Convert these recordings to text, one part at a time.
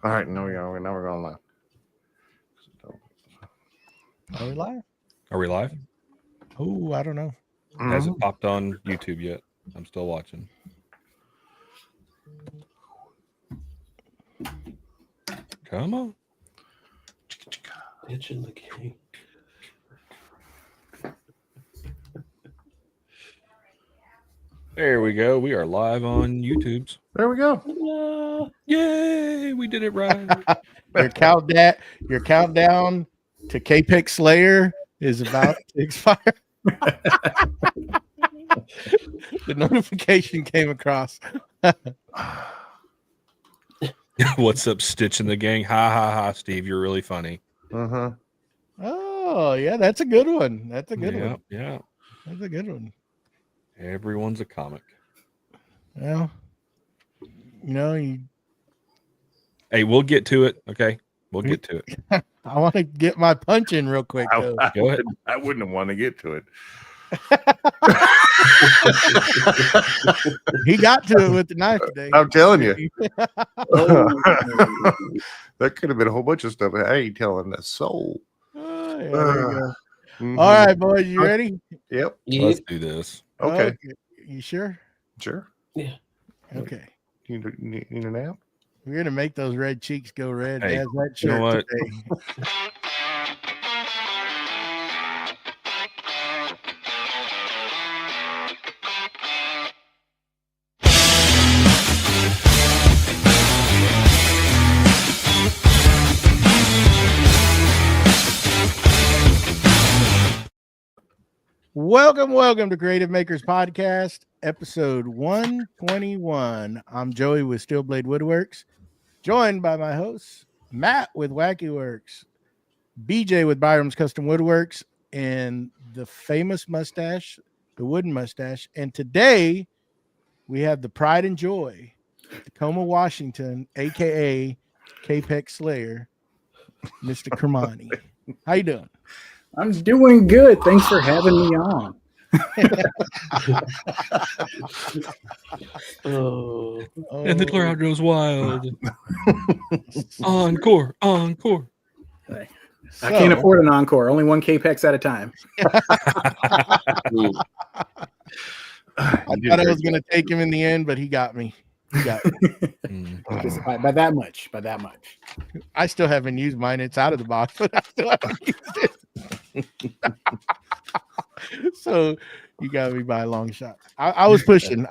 All right, now we're going live. Are we live? Are we live? Oh, I don't know. Hasn't popped on YouTube yet. I'm still watching. Come on. Itching the game. There we go. We are live on YouTube's. There we go. Yay! We did it right. Your countdown to Capex Slayer is about to expire. The notification came across. What's up, Stitch and the gang? Ha ha ha, Steve. You're really funny. Oh, yeah, that's a good one. That's a good one. Yeah. That's a good one. Everyone's a comic. Well, Hey, we'll get to it. Okay. We'll get to it. I want to get my punch in real quick, though. Go ahead. I wouldn't want to get to it. He got to it with the knife today. I'm telling you. That could have been a whole bunch of stuff. I ain't telling the soul. Oh, yeah, there we go. All right, boys, you ready? Yep. Let's do this. Okay. You sure? Sure. Yeah. Okay. You need a nap? We're gonna make those red cheeks go red Hey, as that you know shirt what? today. Welcome to Creative Makers Podcast, episode 121. I'm Joey with Steelblade Woodworks, joined by my hosts, Matt with Wacky Works, BJ with Byroms Custom Woodworks, and the famous mustache, the wooden mustache. And today we have the pride and joy, Tacoma, Washington, aka Capex Slayer, Mr. Kimani. How you doing? I'm doing good. Thanks for having me on. And the crowd goes wild. Encore. I can't afford an encore. Only one Capex at a time. I thought I was going to take him in the end, but he got me. By that much. I still haven't used mine. It's out of the box, but I still haven't used it. So you got me by a long shot. I was pushing.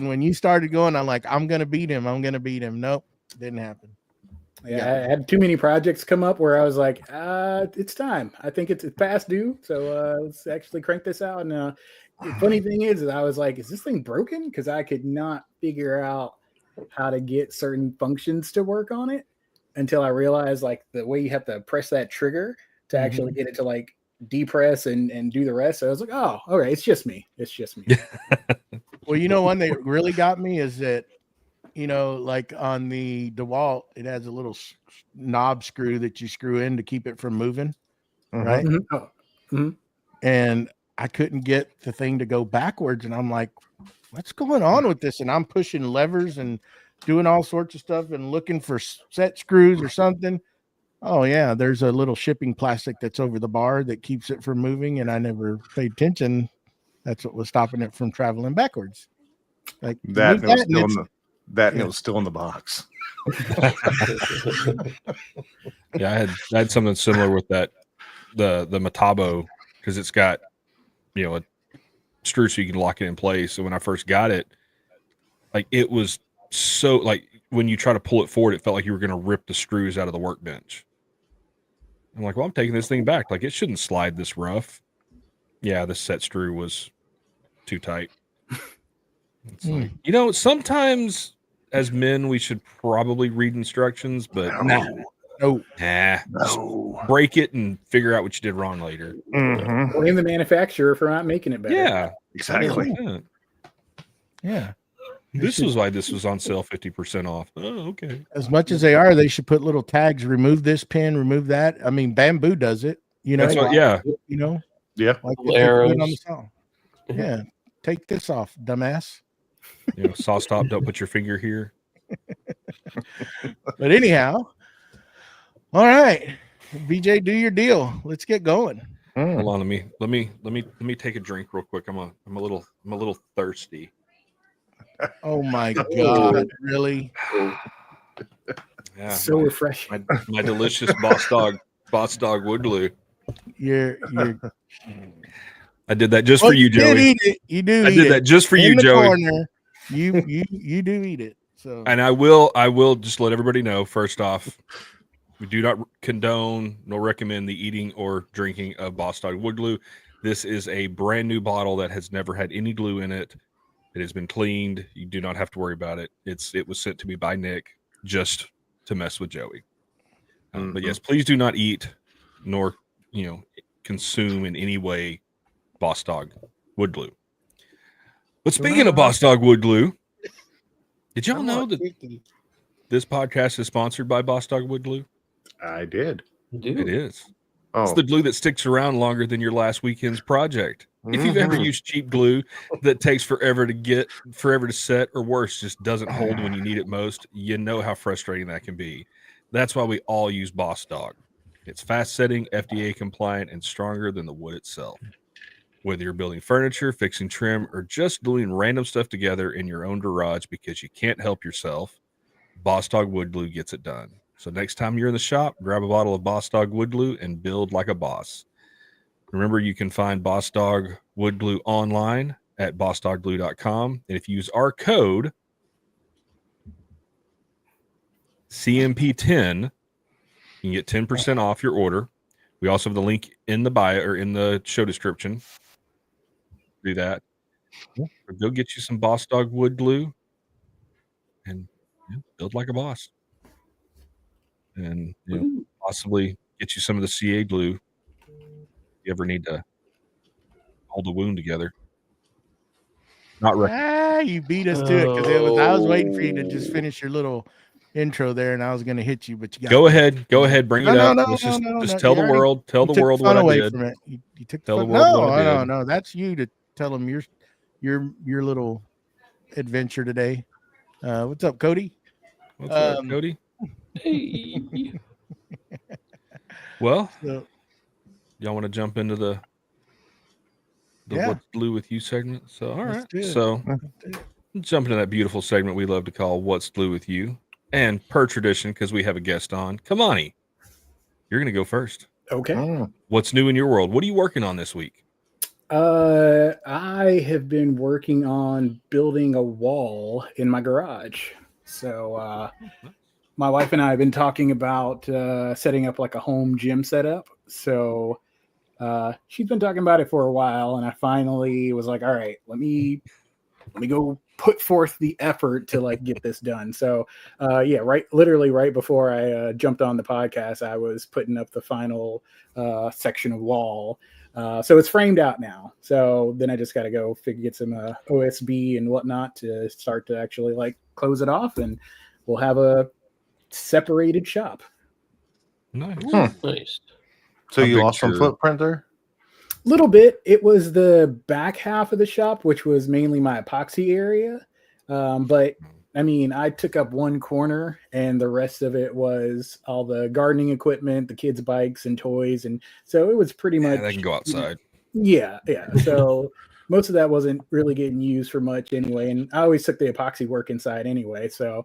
When you started going, I'm like, I'm going to beat him. Nope, didn't happen. Yeah, I had too many projects come up where I was like, it's time. I think it's past due. So let's actually crank this out. And the funny thing is I was like, is this thing broken? Because I could not figure out how to get certain functions to work on it until I realized like the way you have to press that trigger to actually get it to like depress and do the rest. So I was like, oh, all right, it's just me. Well, one that really got me is that, like on the DeWalt, it has a little knob screw that you screw in to keep it from moving, right? And I couldn't get the thing to go backwards, and I'm like, what's going on with this? And I'm pushing levers and doing all sorts of stuff and looking for set screws or something. Oh yeah, there's a little shipping plastic that's over the bar that keeps it from moving, and I never paid attention. That's what was stopping it from traveling backwards. Like that was still in the box. Yeah, I had something similar with that, the Metabo, because it's got a screw so you can lock it in place. So when I first got it, like it was so like when you try to pull it forward, it felt like you were going to rip the screws out of the workbench. I'm like, well, I'm taking this thing back. Like it shouldn't slide this rough. Yeah, the set screw was too tight. It's like, sometimes as men we should probably read instructions, but no. Break it and figure out what you did wrong later. Blame the manufacturer for not making it better. Yeah, exactly. Yeah. This was why this was on sale 50% off. Oh, okay. As much as they should put little tags, remove this pin, remove that. I mean, Bamboo does it, That's what, yeah. Yeah. Like arrows. On the song. Yeah. Take this off, dumbass. Saw stop, don't put your finger here. But anyhow, all right, BJ, do your deal. Let's get going. Hold on, let me take a drink real quick. I'm a little thirsty. Oh my God, really? Yeah, So refreshing. my delicious boss dog wood glue. You're I did that just well, for you, did Joey. eat it. You do I eat did it. that just for In you, the Joey. corner, you do eat it. So And I will just let everybody know, first off, we do not condone nor recommend the eating or drinking of Boss Dog wood glue. This is a brand new bottle that has never had any glue in it. It has been cleaned. You do not have to worry about it. It was sent to me by Nick just to mess with Joey. But yes, please do not eat nor consume in any way Boss Dog wood glue. But speaking of Boss Dog wood glue, did y'all know that this podcast is sponsored by Boss Dog wood glue? I did. It is. Oh, It's the glue that sticks around longer than your last weekend's project. If you've ever used cheap glue that takes forever to set, or worse, just doesn't hold when you need it most, you know how frustrating that can be. That's why we all use Boss Dog. It's fast setting, FDA compliant, and stronger than the wood itself. Whether you're building furniture, fixing trim, or just gluing random stuff together in your own garage because you can't help yourself, Boss Dog wood glue gets it done. So next time you're in the shop, grab a bottle of Boss Dog wood glue and build like a boss. Remember, you can find Boss Dog wood glue online at bossdogglue.com. And if you use our code CMP10, you can get 10% off your order. We also have the link in the bio or in the show description. Do that. Or go get you some Boss Dog wood glue and build like a boss. And possibly get you some of the CA glue if you ever need to hold the wound together. you beat us to it because I was waiting for you to just finish your little intro there, and I was going to hit you, but you got Go ahead, bring it up. Let's just tell the world, tell the world what I did. From it. You took tell the fun. world what I did. No, that's you to tell them your little adventure today. What's up, Cody? What's up, Cody? Hey. Well, So, y'all want to jump into the What's Blue with You segment? So, all right. So, jump into that beautiful segment we love to call What's Blue with You. And per tradition, because we have a guest on, Kimani, you're going to go first. Okay. What's new in your world? What are you working on this week? I have been working on building a wall in my garage. So, my wife and I have been talking about setting up like a home gym setup. So she's been talking about it for a while, and I finally was like, all right, let me go put forth the effort to like get this done. So literally right before I jumped on the podcast, I was putting up the final section of wall. So it's framed out now. So then I just got to go get some OSB and whatnot to start to actually like close it off, and we'll have a separated shop. Nice. Nice. So you lost some footprint there? Little bit. It was the back half of the shop, which was mainly my epoxy area. But I mean, I took up one corner, and the rest of it was all the gardening equipment, the kids' bikes and toys, and so it was pretty much. They can go outside. Yeah. So most of that wasn't really getting used for much anyway, and I always took the epoxy work inside anyway, so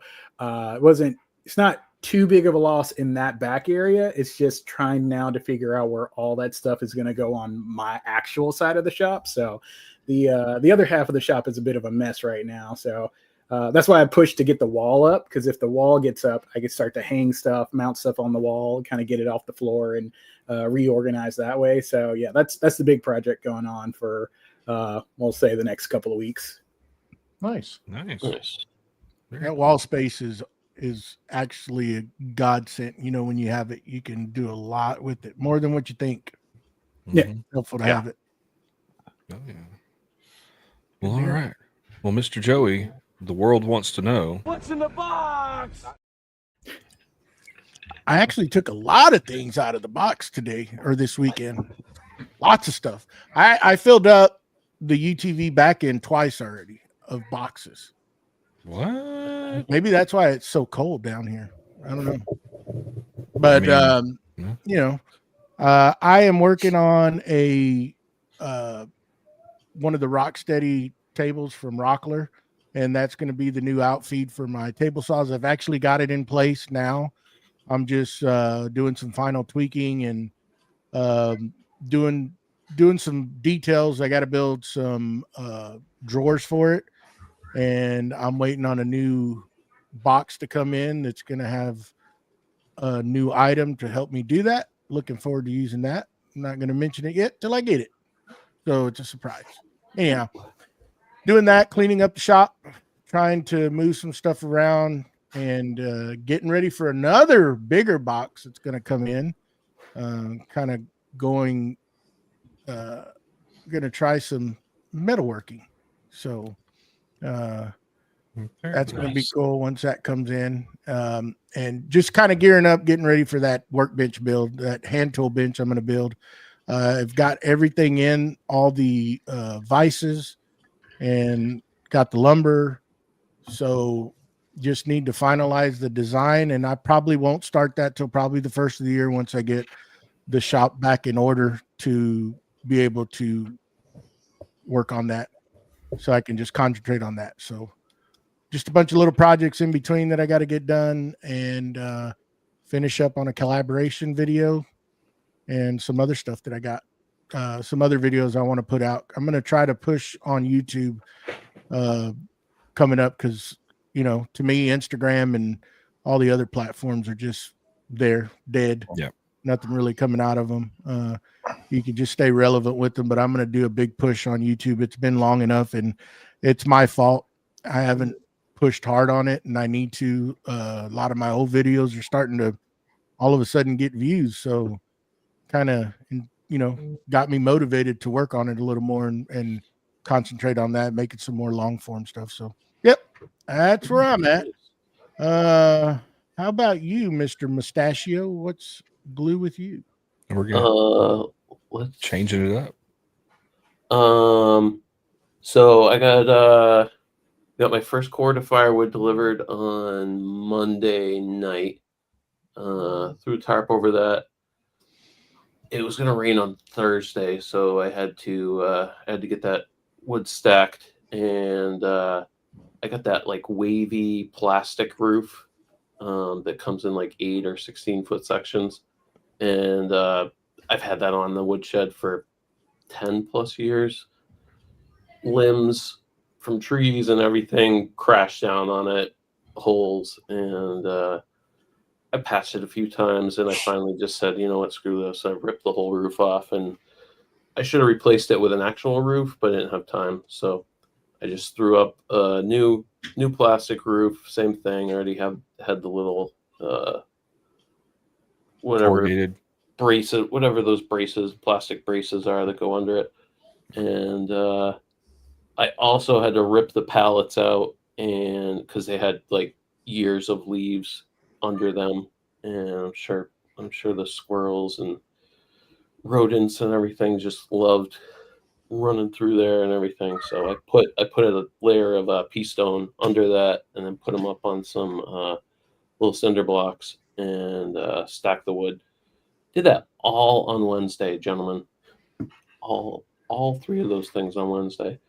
it's not too big of a loss in that back area. It's just trying now to figure out where all that stuff is going to go on my actual side of the shop. So the other half of the shop is a bit of a mess right now. So that's why I pushed to get the wall up, because if the wall gets up, I can start to hang stuff, mount stuff on the wall, kind of get it off the floor and reorganize that way. So yeah, that's the big project going on for we'll say the next couple of weeks. Nice. that wall space is actually a godsend. When you have it, you can do a lot with it, more than what you think. Yeah. Helpful to have it. Oh, yeah. Well, all right. Well, Mr. Joey, the world wants to know what's in the box. I actually took a lot of things out of the box today or this weekend. Lots of stuff. I filled up the UTV back end twice already of boxes. What? Maybe that's why it's so cold down here. I don't know. But yeah. you know, I am working on a one of the Rocksteady tables from Wackerle, and that's going to be the new outfeed for my table saws. I've actually got it in place now. I'm just doing some final tweaking and doing some details. I got to build some drawers for it, and I'm waiting on a new box to come in that's going to have a new item to help me do that. Looking forward to using that. I'm not going to mention it yet till I get it, so it's a surprise. Anyhow, doing that, cleaning up the shop, trying to move some stuff around, and getting ready for another bigger box that's going to come in. Kind of going to try some metalworking, so that's going to be cool once that comes in. And just kind of gearing up, getting ready for that workbench build, that hand tool bench I'm going to build. I've got everything in, all the vices, and got the lumber, so just need to finalize the design, and I probably won't start that till probably the first of the year once I get the shop back in order to be able to work on that, so I can just concentrate on that. So just a bunch of little projects in between that I got to get done, and finish up on a collaboration video and some other stuff that I got. Some other videos I want to put out. I'm going to try to push on YouTube coming up, because, you know, to me, Instagram and all the other platforms are just there, dead. Yeah. Nothing really coming out of them. You can just stay relevant with them, but I'm going to do a big push on YouTube. It's been long enough, and it's my fault. I haven't pushed hard on it, and I need to. A lot of my old videos are starting to all of a sudden get views. So kind of, you know, got me motivated to work on it a little more and concentrate on that, making some more long form stuff. So, yep, that's where I'm at. How about you, Mr. Mustachio? What's glue with you? We're good. Let's Changing it up. So I got my first cord of firewood delivered on Monday night. Threw tarp over that. It was gonna rain on Thursday, so I had to get that wood stacked, and I got that like wavy plastic roof that comes in like 8 or 16 foot sections, and I've had that on the woodshed for 10 plus years. Limbs from trees and everything crashed down on it, holes, and I patched it a few times, and I finally just said, you know what, screw this. I ripped the whole roof off, and I should have replaced it with an actual roof, but I didn't have time. So I just threw up a new plastic roof. Same thing. I already had the little whatever Corrugated braces, whatever those braces, plastic braces are that go under it. And I also had to rip the pallets out, and because they had like years of leaves under them, and I'm sure the squirrels and rodents and everything just loved running through there and everything. So I put a layer of pea stone under that, and then put them up on some little cinder blocks, and stack the wood. Did that all on Wednesday, gentlemen. All 3 of those things on Wednesday.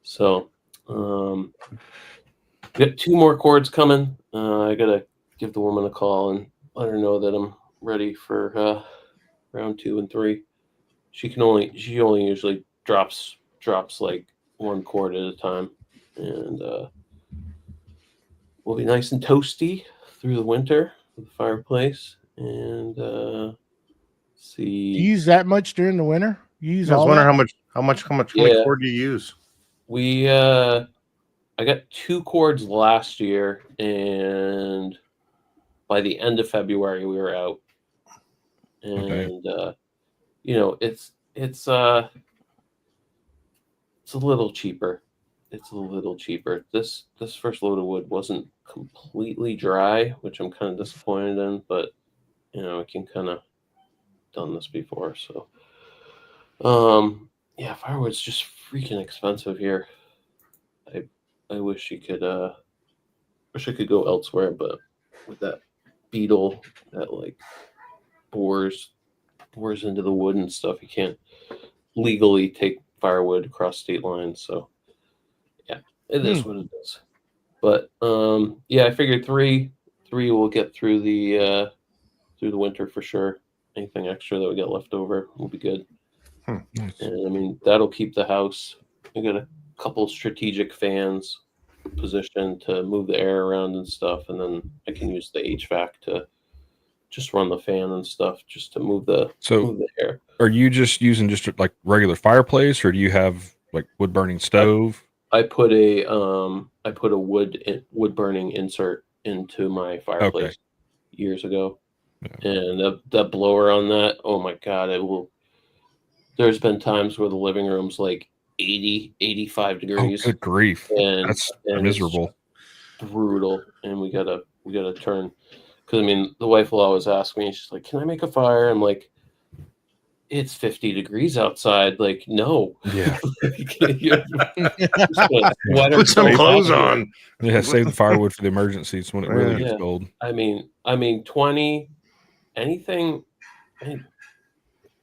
So got 2 more cords coming. I gotta give the woman a call and let her know that I'm ready for round 2 and 3. She only usually drops like 1 cord at a time, and we'll be nice and toasty through the winter with the fireplace. And see, Do you use that much during the winter? You use I was all wondering that? how many Yeah. cord do you use? we I got 2 cords last year, and by the end of February we were out. And you know, it's a little cheaper. It's a little cheaper. This first load of wood wasn't completely dry, which I'm kind of disappointed in, but you know, I can kind of done this before. So yeah, firewood's just freaking expensive here. I wish you could Wish I could go elsewhere, but with that beetle that like bores into the wood and stuff, you can't legally take firewood across state lines. So yeah, it is what it is. But yeah, I figured three will get through the winter for sure. Anything extra that we get left over will be good. Nice. And I mean, that'll keep the house. I got a couple strategic fans positioned to move the air around and stuff, and then I can use the HVAC to just run the fan and stuff just to move the air. Are you just using just like regular fireplace, or do you have like wood burning stove? I put a wood burning insert into my fireplace years ago, and that blower on that, oh my god, it will. There's been times where the living room's like 80, 85 degrees. Oh, good grief! And That's miserable. Brutal, and we gotta turn, because I mean the wife will always ask me, she's like, "Can I make a fire?" I'm like, "It's 50 degrees outside." Like, no. Yeah. Put some clothes on. Yeah, save the firewood for the emergencies when it really gets cold. I mean 20, anything.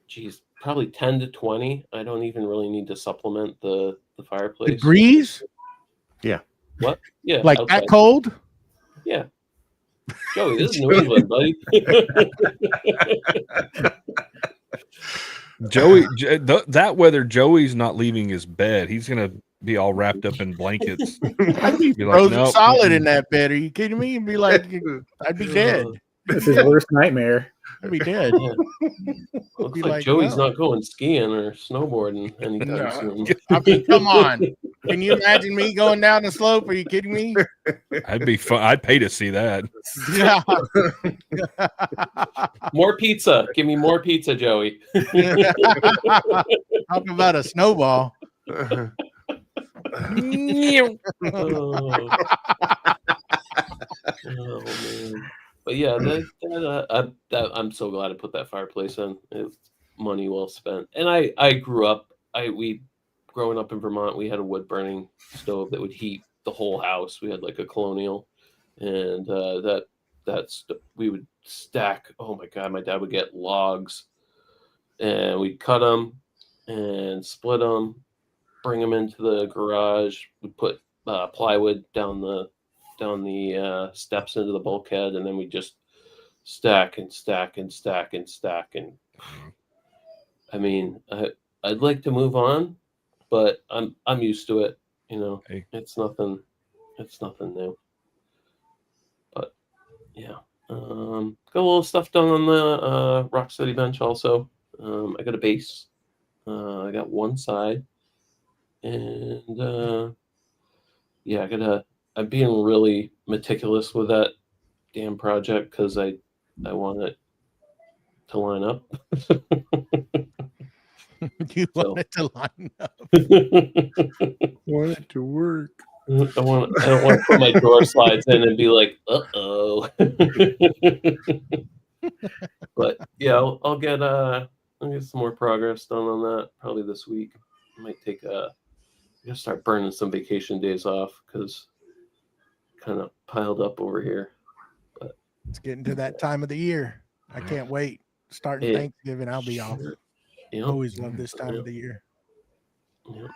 Geez, probably 10 to 20. I don't even really need to supplement the fireplace. Degrees? Yeah. What? Yeah. Like outside. that cold? Yeah. Joey, this is New England, buddy. Joey, that weather, Joey's not leaving his bed. He's gonna be all wrapped up in blankets. I'd be frozen solid in that bed. Are you kidding me? And be like, I'd be dead. That's his worst nightmare. I'd be dead. Looks like Joey's not going skiing or snowboarding anytime soon. I mean, come on. Can you imagine me going down the slope? Are you kidding me? I'd be fun. I'd pay to see that. Yeah. More pizza. Give me more pizza, Joey. Talk about a snowball. Oh, man. But yeah, I'm so glad I put that fireplace in. It's money well spent. And I grew up. Growing up in Vermont, we had a wood burning stove that would heat the whole house. We had like a Colonial, and we would stack. Oh my god, my dad would get logs, and we'd cut them and split them, bring them into the garage. We'd put plywood down the steps into the bulkhead, and then we just stack and stack and stack and stack. And I mean, I'd like to move on, but I'm used to it. You know, Hey. It's nothing new. But yeah, got a little stuff done on the Rock City bench also. I got a base. I got one side, and yeah, I'm being really meticulous with that damn project because I want it to line up. You want it to line up. Want it to work. I don't want to put my door slides in and be like, uh-oh. But yeah, I'll get some more progress done on that probably this week. I might take I gotta start burning some vacation days off because kind of piled up over here. But It's getting to that time of the year. I can't wait. Starting Thanksgiving, I'll be off. Yep. Always love this time of the year. Yep.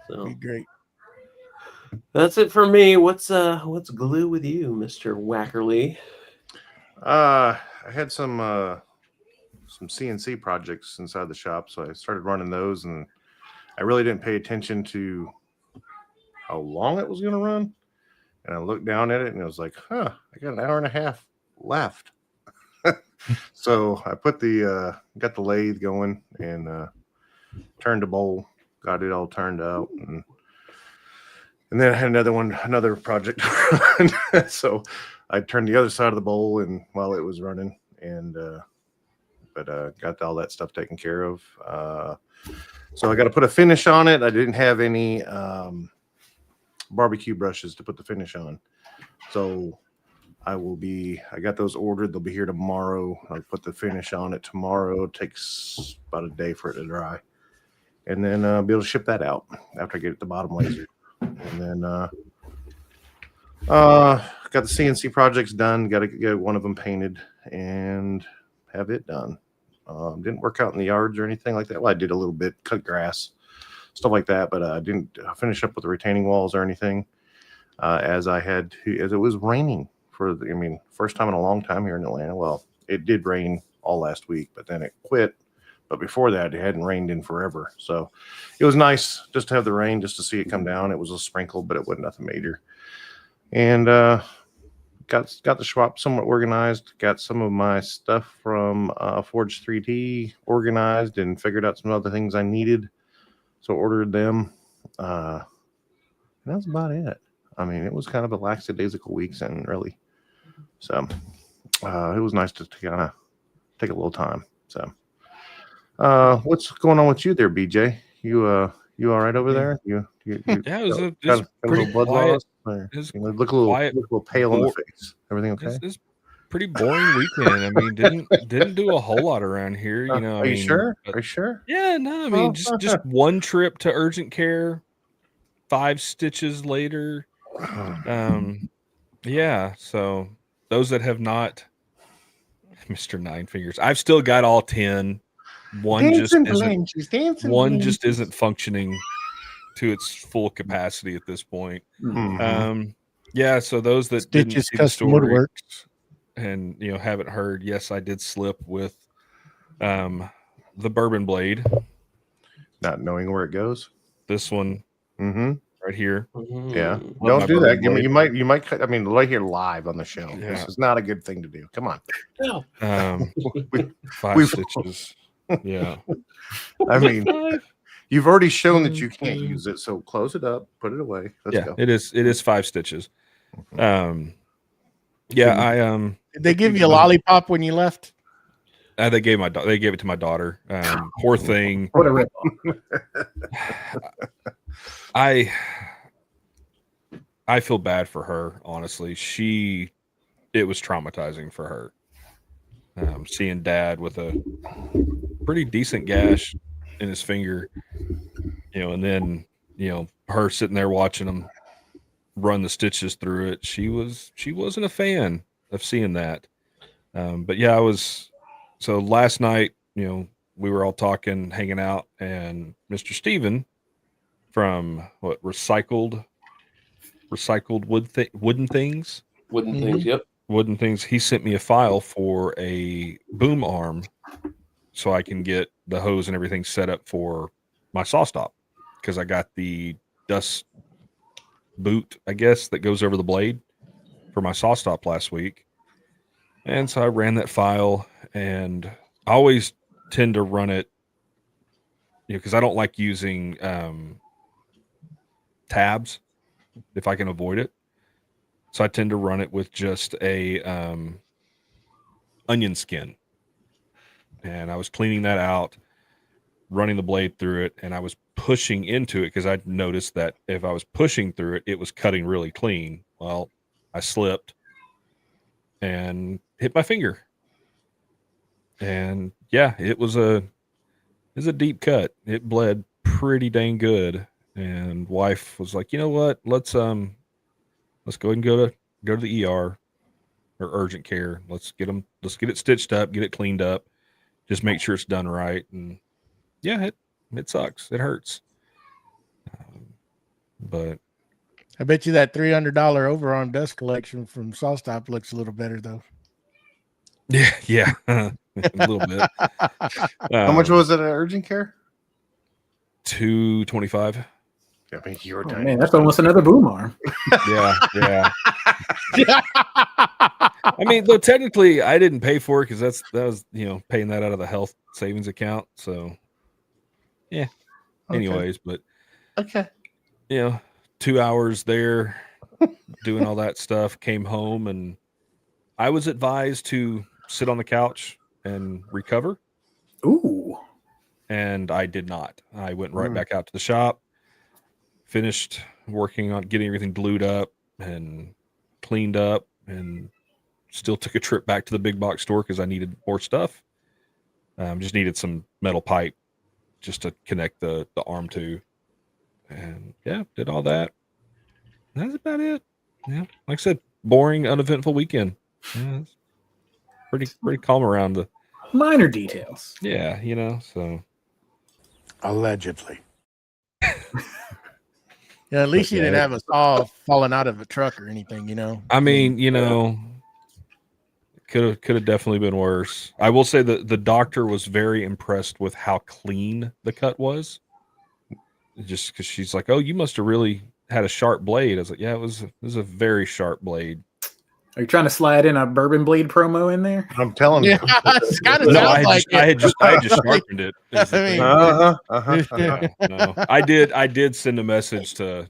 So Be great. that's it for me. What's glue with you, Mr. Wackerle? I had some CNC projects inside the shop, so I started running those, and I really didn't pay attention to how long it was going to run. And I looked down at it, and it was like, I got an hour and a half left. So I put got the lathe going and turned the bowl, got it all turned out, and then I had another project to run. So I turned the other side of the bowl and while it was running, and got all that stuff taken care of. So I got to put a finish on it. I didn't have any barbecue brushes to put the finish on, so I got those ordered. They'll be here tomorrow. I'll put the finish on it tomorrow. It takes about a day for it to dry, and then be able to ship that out after I get the bottom laser. And then Got the CNC projects done. Got to get one of them painted and have it done. Didn't work out in the yards or anything like that. Well, I did a little bit, cut grass, stuff like that, but I didn't finish up with the retaining walls or anything. As it was raining first time in a long time here in Atlanta. Well, it did rain all last week, but then it quit. But before that, it hadn't rained in forever. So it was nice just to have the rain, just to see it come down. It was a sprinkle, but it wasn't nothing major. And got the shop somewhat organized. Got some of my stuff from Forge 3D organized and figured out some other things I needed. So ordered them. And that's about it. I mean, it was kind of a lackadaisical weekend, really. So it was nice to kind of take a little time. So what's going on with you there, BJ? You all right over there? You Yeah, it was got a a pretty little blood quiet. loss? Or, It was you look a little pale in the face. Everything okay? It's pretty boring weekend. I mean, didn't do a whole lot around here. You know, Are you sure? Are you sure? Yeah, no, I mean, Oh. just one trip to urgent care, 5 stitches later. Yeah. So those that have not, Mr. Nine Fingers, I've still got all 10. One just isn't functioning to its full capacity at this point. Mhm. Yeah. So those that didn't Stitches see the Custom story Woodworks. and haven't heard, yes, I did slip with the bourbon blade. Not knowing where it goes. This one Mm-hmm. right here. Yeah. my Don't do that. bourbon You might cut. I mean, right here live on the show. Yeah. This is not a good thing to do. Come on. No. 5 we've- stitches. Yeah. I mean, you've already shown that you can't use it, so close it up, put it away. Let's go. It is 5 stitches. Yeah, Did they give you a lollipop when you left? they gave it to my daughter. Poor thing. What a rip. I feel bad for her, honestly. It was traumatizing for her. Seeing dad with a pretty decent gash in his finger, and then, her sitting there watching him run the stitches through it. She wasn't a fan of seeing that. But yeah, so last night, we were all talking, hanging out, and Mr. Steven from recycled wooden things. Wooden things, yep. Wooden things. He sent me a file for a boom arm so I can get the hose and everything set up for my saw stop, because I got the dust boot, I guess, that goes over the blade for my saw stop last week. And so I ran that file, and I always tend to run it, because I don't like using tabs if I can avoid it. So I tend to run it with just a onion skin. And I was cleaning that out, running the blade through it, and I was pushing into it because I noticed that if I was pushing through it, it was cutting really clean. Well, I slipped and hit my finger. And yeah, it was a deep cut. It bled pretty dang good. And wife was like, you know what? Let's go ahead and go to the ER or urgent care. Let's get it stitched up, get it cleaned up, just make sure it's done right. And yeah, it sucks. It hurts. But I bet you that $300 overarm dust collection from SawStop looks a little better though. yeah, a little bit. How much was it at urgent care? $225. I mean, you're Oh, man, that's almost another boom arm. Yeah. I mean, though technically I didn't pay for it because that was paying that out of the health savings account. So yeah. Okay. Anyways, but Okay. 2 hours there doing all that stuff, came home, and I was advised to sit on the couch and recover. Ooh. And I did not. I went right back out to the shop, finished working on getting everything glued up and cleaned up, and still took a trip back to the big box store because I needed more stuff. Just needed some metal pipe just to connect the arm to. And yeah, did all that. That's about it. Yeah, like I said, boring, uneventful weekend. Yeah, it's pretty calm around the. Minor details. Yeah, so. Allegedly. Yeah, at least But you didn't yeah, have us all falling out of a truck or anything, I mean, could have definitely been worse. I will say that the doctor was very impressed with how clean the cut was. Just because she's like, "Oh, you must have really had a sharp blade." I was like, "Yeah, it was a very sharp blade." Are you trying to slide in a bourbon blade promo in there? I'm telling you. Yeah, it's kind of No, sounds like I had it. just sharpened it. is the I thing. mean, No. I did send a message to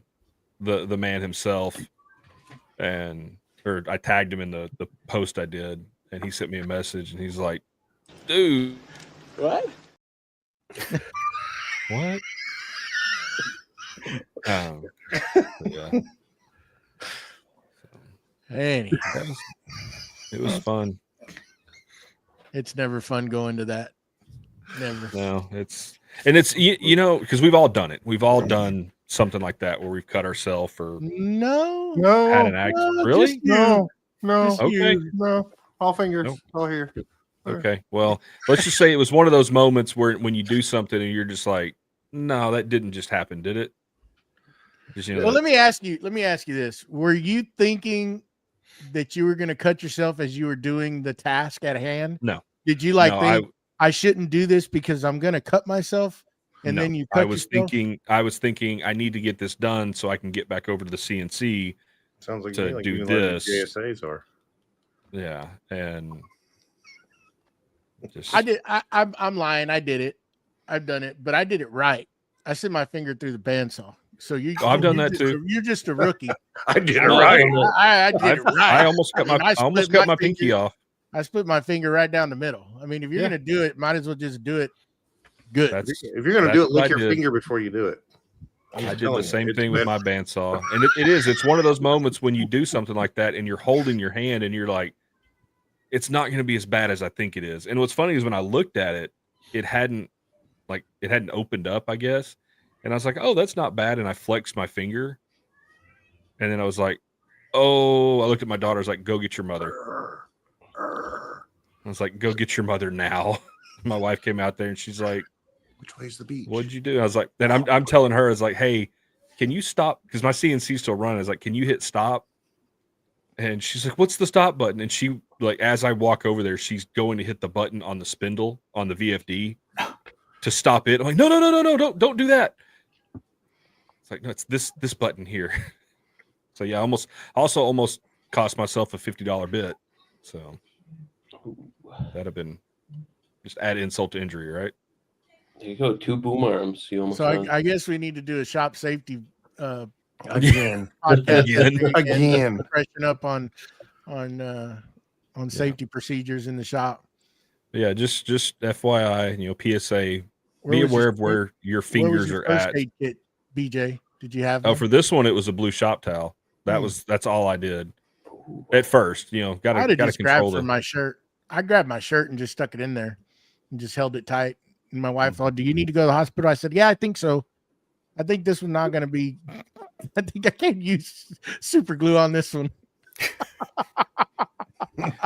the man himself, or I tagged him in the post I did, and he sent me a message, and he's like, "Dude, What? what?" Yeah. Anyway, It was fun. it's never fun going to that. Never. No, it's because we've all done it. We've all done something like that where we've cut ourselves or No. had an accident. Really? Just you. No. Just Okay. you. No. All fingers. Nope. All here. Okay. Well, let's just say it was one of those moments where when you do something and you're just like, no, that didn't just happen, did it? Just, Well, let me ask you this. Were you thinking that you were going to cut yourself as you were doing the task at hand? No. Did you No, think I shouldn't do this because I'm going to cut myself? And no, then you cut I was thinking I need to get this done so I can get back over to the CNC. Sounds like To me, like do you know what this. JSAs are. Yeah. And just, I did. I'm lying. I did it. I've done it, but I did it right. I sent my finger through the bandsaw. So I've done you're that just too. You're just a rookie. I did it No, right. I did it right. I almost cut I my pinky off. I split my finger right down the middle. I mean, if you're Yeah. going to do it, might as well just do it good. If you're gonna do it, That's what lick I your did. finger before you do it. I did telling the you, same it's thing with my better. bandsaw, and it's one of those moments when you do something like that and you're holding your hand and you're like, it's not going to be as bad as I think it is. And what's funny is when I looked at it, it hadn't opened up, I guess, and I was like, oh, that's not bad, and I flexed my finger, and then I was like, oh, I looked at my daughter, I was like, go get your mother. I was like, go get your mother now. My wife came out there and she's like, Which way's the beach? what'd you do? I was like, then I'm telling her, I was like, hey, can you stop? Because my CNC's still running. I was like, can you hit stop? And she's like, what's the stop button? And she, like, as I walk over there, she's going to hit the button on the spindle on the VFD to stop it. I'm like, no, don't do that. It's like, no, it's this button here. So yeah, almost cost myself a $50 bit. So that'd have been just add insult to injury, right? There you go. 2 boom arms. You almost So won. I guess we need to do a shop safety Again. podcast Again. to freshen up on safety procedures in the shop. Yeah, just FYI, PSA. Where Be was aware your- of where your where was fingers your are first at. aid kit, BJ? Did you have Oh, one? for this one, it was a blue shop towel. That's all I did at first. I'd have Gotta just control grabbed from my shirt. I grabbed my shirt and just stuck it in there and just held it tight. And my wife thought, do you need to go to the hospital? I said, yeah, I think so. I think this one's not going to be, I think I can't use super glue on this one.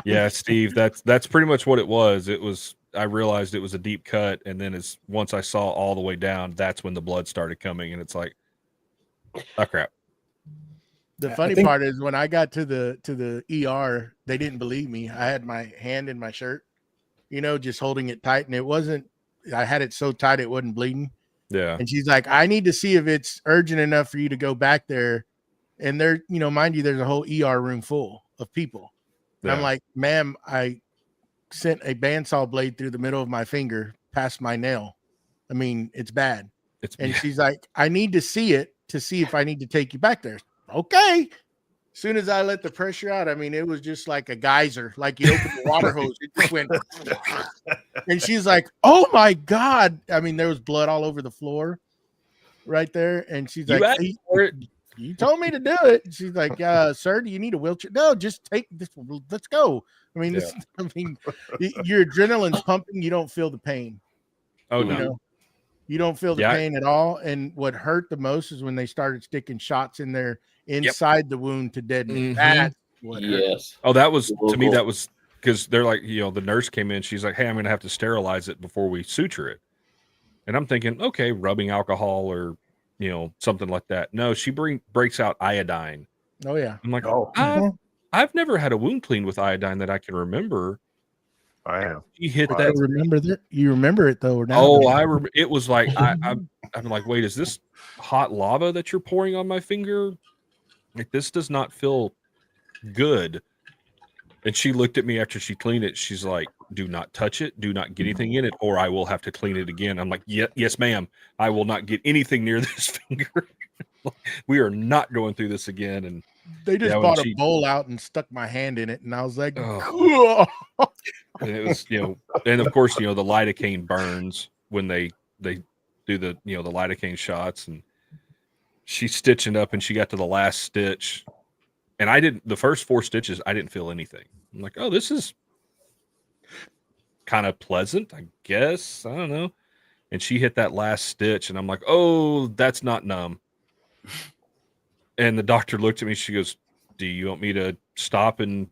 Yeah, Steve, that's pretty much what it was. I realized it was a deep cut, and then once I saw all the way down, that's when the blood started coming, and it's like, oh crap. The I funny think- part is when I got to the ER, they didn't believe me. I had my hand in my shirt, just holding it tight, and it wasn't. I had it so tight it wasn't bleeding. Yeah. And she's like, I need to see if it's urgent enough for you to go back there. And there, mind you, there's a whole ER room full of people. And I'm Yeah. like, ma'am, I sent a bandsaw blade through the middle of my finger past my nail. I mean, it's bad. And she's like, I need to see it to see if I need to take you back there. Okay. As soon as I let the pressure out, I mean, it was just like a geyser, like you open the water hose. It just went. And she's like, oh my God. I mean, there was blood all over the floor right there. And she's like, asked for it. you told me to do it. And she's like, sir, do you need a wheelchair? No, just take this. Let's go. I mean, your adrenaline's pumping. You don't feel the pain. Oh no. You don't feel the Yeah. pain at all. And what hurt the most is when they started sticking shots in there inside the wound to deaden it. Mhm. That's what hurt. Yes. Oh, that was to me. Local. That was because they're like, the nurse came in. She's like, "Hey, I'm going to have to sterilize it before we suture it." And I'm thinking, okay, rubbing alcohol or something like that. No, she breaks out iodine. Oh yeah. I'm like, Oh. I've never had a wound cleaned with iodine that I can remember. I have. She hit I that. remember that. You remember it though. Now Oh, it was like I'm like, wait, is this hot lava that you're pouring on my finger? Like, this does not feel good. And she looked at me after she cleaned it. She's like, "Do not touch it. Do not get anything in it, or I will have to clean it again." I'm like, yes, ma'am. I will not get anything near this finger. We are not going through this again. And they just when bought a bowl out and stuck my hand in it, and I was like, and it was, and of course, the lidocaine burns when they do the the lidocaine shots, and she's stitching up, and she got to the last stitch. And the first 4 stitches, I didn't feel anything. I'm like, oh, this is kind of pleasant, I guess. I don't know. And she hit that last stitch, and I'm like, oh, that's not numb. And the doctor looked at me. She goes, "Do you want me to stop and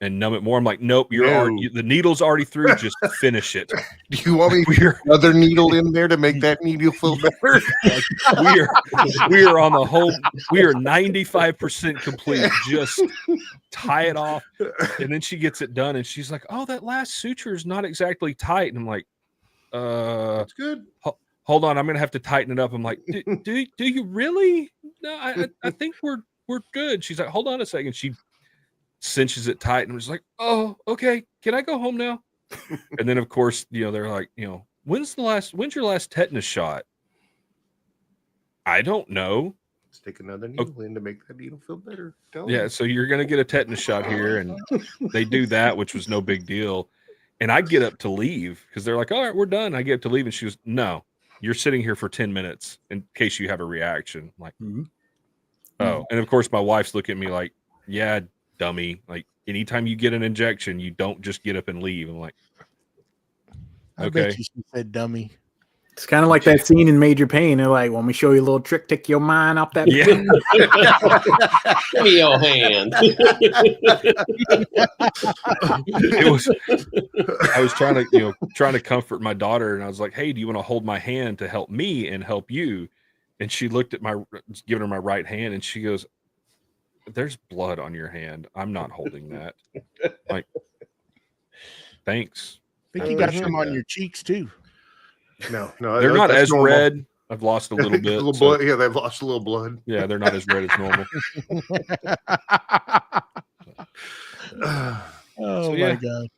numb it more?" I'm like, "Nope, the needle's already through. Just finish it." Do you want me to put another needle in there to make that needle feel better? we are on the home. We are 95% complete. Just tie it off. And then she gets it done, and she's like, "Oh, that last suture is not exactly tight." And I'm like, That's good. Hold on, I'm gonna have to tighten it up. I'm like, do you really? No, I think we're good. She's like, hold on a second. She cinches it tight and was like, oh, okay, can I go home now? And then of course, they're like, when's your last tetanus shot? I don't know. Stick another needle in to make that needle feel better. Yeah, so you're gonna get a tetanus shot here, and they do that, which was no big deal. And I get up to leave because they're like, all right, we're done. I get up to leave, and she goes, no, you're sitting here for 10 minutes in case you have a reaction. I'm like, oh. And of course, my wife's looking at me like, yeah, dummy. Like, anytime you get an injection, you don't just get up and leave. I'm like, I bet you she said dummy. It's kind of like that scene in Major Payne. They're like, "Want me to show you a little trick? Take your mind off that." Yeah. Give me your hand. I was trying to comfort my daughter, and I was like, "Hey, do you want to hold my hand to help me and help you?" And she looked at giving her my right hand, and she goes, "There's blood on your hand. I'm not holding that." Like, thanks. I think you got some on your cheeks too. No, they're not as normal. Red. I've lost a little bit. Blood. Yeah, they've lost a little blood. Yeah, they're not as red as normal. My God.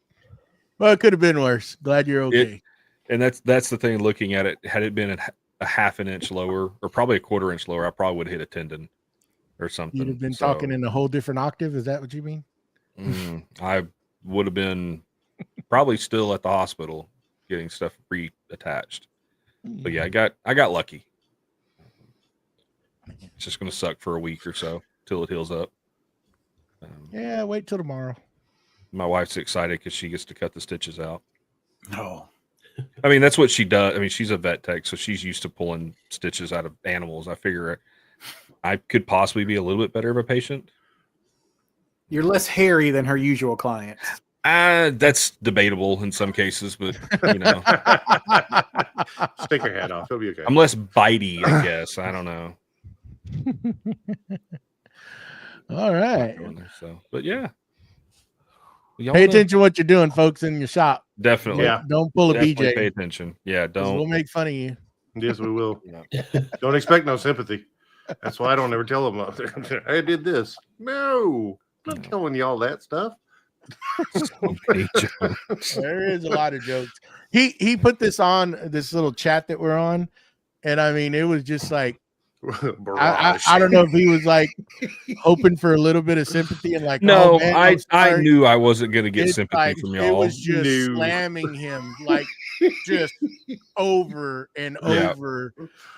Well, it could have been worse. Glad you're okay. And that's the thing. Looking at it, had it been a half an inch lower, or probably a quarter inch lower, I probably would have hit a tendon or something. You'd have been talking in a whole different octave. Is that what you mean? I would have been probably still at the hospital getting stuff reattached. But yeah, I got lucky. It's just going to suck for a week or so till it heals up. Yeah, wait till tomorrow. My wife's excited because she gets to cut the stitches out. No. I mean, that's what she does. I mean, she's a vet tech, so she's used to pulling stitches out of animals. I figure I could possibly be a little bit better of a patient. You're less hairy than her usual clients. That's debatable in some cases, but Stick your head off. It'll be okay. I'm less bitey, I guess. I don't know. All right. So, but yeah. Pay attention to what you're doing, folks, in your shop. Definitely. Yeah. Don't pull a Definitely BJ. Pay attention. Yeah, don't. We'll make fun of you. Yes, we will. Don't expect no sympathy. That's why I don't ever tell them I did this. No, I'm not telling you all that stuff. There is a lot of jokes. He put this on this little chat that we're on, and I mean, it was just like I don't know if he was like hoping for a little bit of sympathy and like, no, oh, man, I knew I wasn't going to get sympathy like, from y'all. It was just slamming him like just over and over.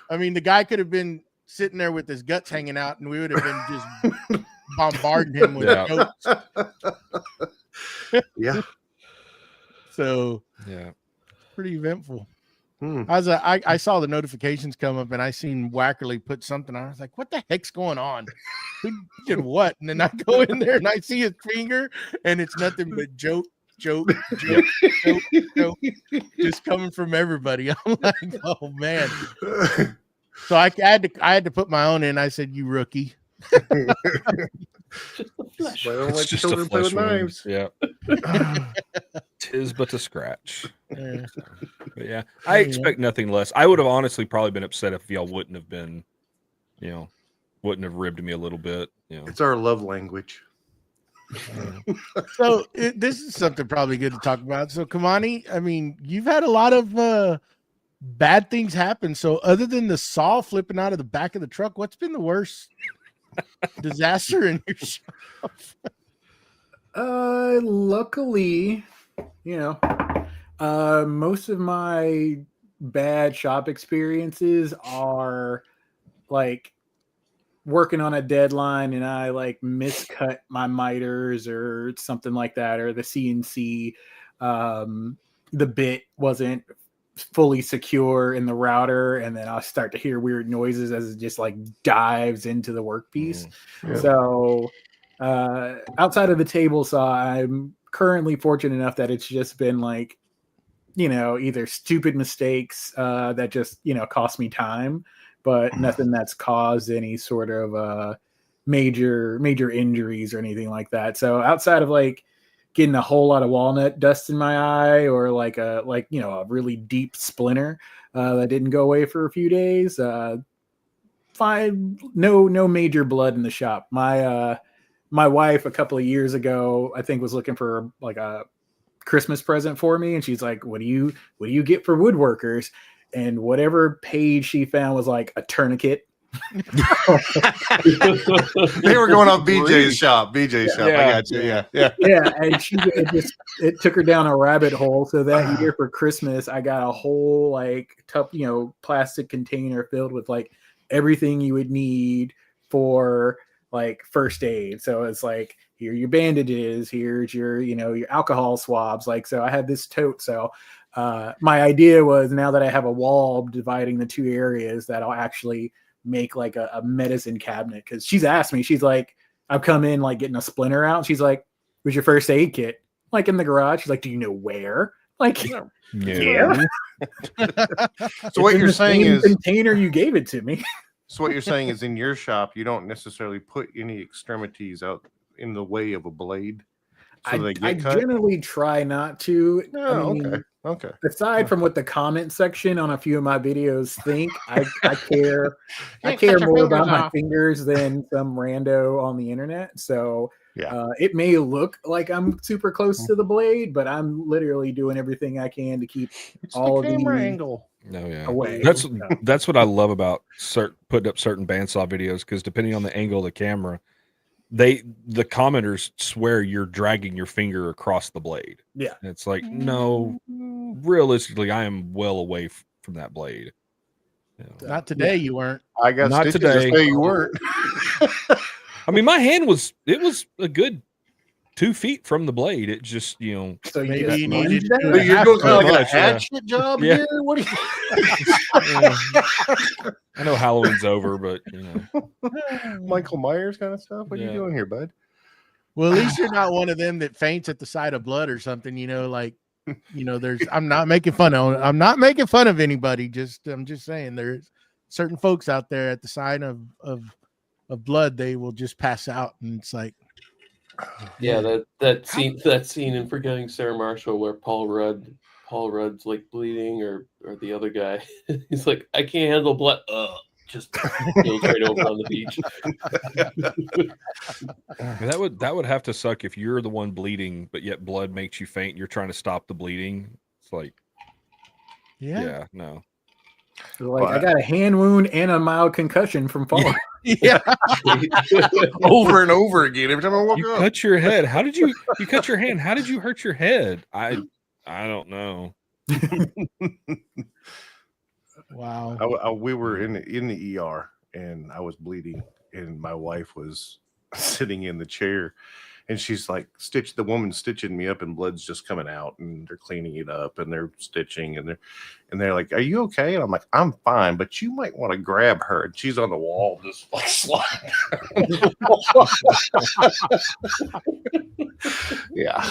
I mean, the guy could have been sitting there with his guts hanging out, and we would have been just bombarding him with jokes. Yeah. So yeah, pretty eventful. I saw the notifications come up and I seen Wackerle put something on. I was like, what the heck's going on? Who did what? And then I go in there and I see his finger and it's nothing but joke, joke, just coming from everybody. I'm like, oh man. So I had to put my own in. I said, you rookie. It's just a flesh wound. Yeah. Tis but a scratch. Yeah. But yeah, I expect nothing less. I would have honestly probably been upset if y'all wouldn't have been, wouldn't have ribbed me a little bit. It's our love language. So this is something probably good to talk about. So Kimani, I mean, you've had a lot of bad things happen. So other than the saw flipping out of the back of the truck, what's been the worst disaster in your shop? Luckily, most of my bad shop experiences are like working on a deadline and I like miscut my miters or something like that, or the CNC, the bit wasn't fully secure in the router, and then I'll start to hear weird noises as it just like dives into the workpiece. So outside of the table saw, I'm currently fortunate enough that it's just been like, either stupid mistakes that just, cost me time, but nothing that's caused any sort of major injuries or anything like that. So outside of like getting a whole lot of walnut dust in my eye or like a really deep splinter that didn't go away for a few days, fine, no major blood in the shop. My wife a couple of years ago, I think, was looking for like a Christmas present for me, and she's like, what do you get for woodworkers? And whatever page she found was like a tourniquet. They were going off BJ's shop. I got you. Yeah. And it took her down a rabbit hole. So that year for Christmas, I got a whole like plastic container filled with like everything you would need for like first aid. So it's like, here are your bandages, here's your your alcohol swabs. Like, so I had this tote. So my idea was, now that I have a wall dividing the two areas, that I'll actually make like a medicine cabinet. Because she's asked me, she's like, I've come in like getting a splinter out, and she's like, where's your first aid kit? Like, in the garage. She's like, do you know where? Like, yeah. So what you're saying is, container you gave it to me. So what you're saying is, in your shop, you don't necessarily put any extremities out in the way of a blade. So I generally try not to. Oh, okay. Aside from what the comment section on a few of my videos think, I care. I care more about my fingers than some rando on the internet. So it may look like I'm super close to the blade, but I'm literally doing everything I can to keep all of the angle. Away. That's what I love about putting up certain bandsaw videos, because depending on the angle of the camera, the commenters swear you're dragging your finger across the blade. Yeah. And it's like, no, realistically, I am well away from that blade. Not today, you weren't. I guess not today. You weren't. I mean, my hand was a good 2 feet from the blade. It just, So maybe you needed to So you're doing kind of like a hatchet job here? What are you? I know Halloween's over, but Michael Myers kind of stuff. What are you doing here, bud? Well, at least you're not one of them that faints at the sight of blood or something. There's. I'm not making fun of anybody. I'm just saying, there's certain folks out there at the sight of blood, they will just pass out, and it's like. Yeah, that scene in Forgetting Sarah Marshall where Paul Rudd's like bleeding, or the other guy, he's like, I can't handle blood. Just goes right over on the beach. That would have to suck if you're the one bleeding, but yet blood makes you faint. And you're trying to stop the bleeding. It's like, no. Like, I got a hand wound and a mild concussion from falling. Yeah. Over and over again every time I walk up. Cut your head. How did you cut your hand? How did you hurt your head? I don't know. Wow. We were in the ER, and I was bleeding, and my wife was sitting in the chair, and she's like the woman's stitching me up, and blood's just coming out, and they're cleaning it up, and they're stitching, and they're like, "Are you okay?" And I'm like, "I'm fine, but you might want to grab her." And she's on the wall, just like sliding. Yeah.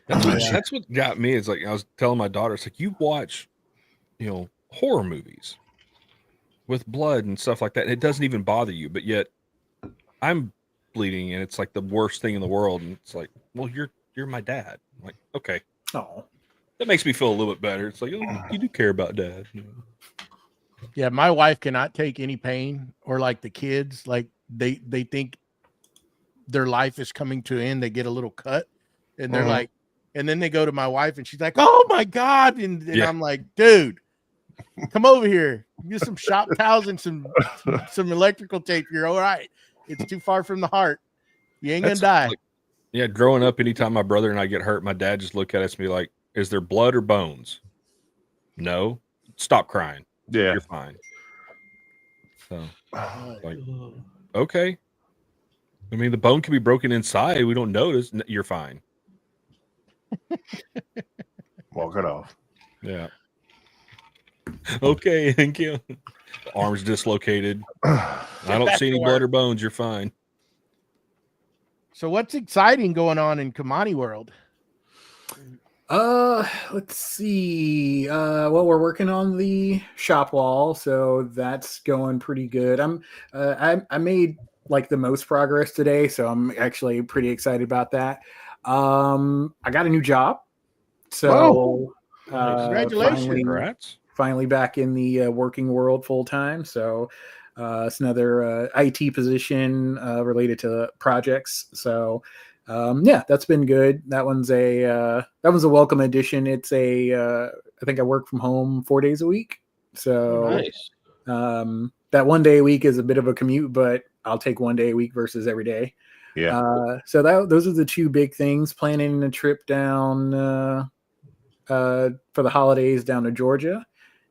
That's what got me. It's like I was telling my daughter, it's like you watch, horror movies with blood and stuff like that. And it doesn't even bother you, but yet I'm bleeding, and it's like the worst thing in the world. And it's like, well, you're my dad. I'm like, okay, Oh, that makes me feel a little bit better. It's like, oh, you do care about dad. Yeah, my wife cannot take any pain, or like the kids, like they think their life is coming to an end. They get a little cut, and they're like, and then they go to my wife, and she's like, "Oh my God!" And I'm like, "Dude, come over here. Get some shop towels and some electrical tape. You're all right. It's too far from the heart. You ain't gonna die." Like, growing up, anytime my brother and I get hurt, my dad just look at us and be like, "Is there blood or bones?" No. Stop crying. Yeah. You're fine. So, like, okay. I mean, the bone can be broken inside. We don't notice. You're fine. Walk it off. Yeah. Okay, thank you. The arm's dislocated. I don't see any blood or bones. You're fine. So what's exciting going on in Kimani world? Let's see. Well, we're working on the shop wall, so that's going pretty good. I made like the most progress today, so I'm actually pretty excited about that. I got a new job, so Congratulations! Congrats. Finally back in the working world full time. So it's another IT position related to projects. So that's been good. That one's a welcome addition. It's I think I work from home 4 days a week. So Nice. that 1 day a week is a bit of a commute, but I'll take 1 day a week versus every day. Yeah. So those are the two big things. Planning a trip down for the holidays down to Georgia.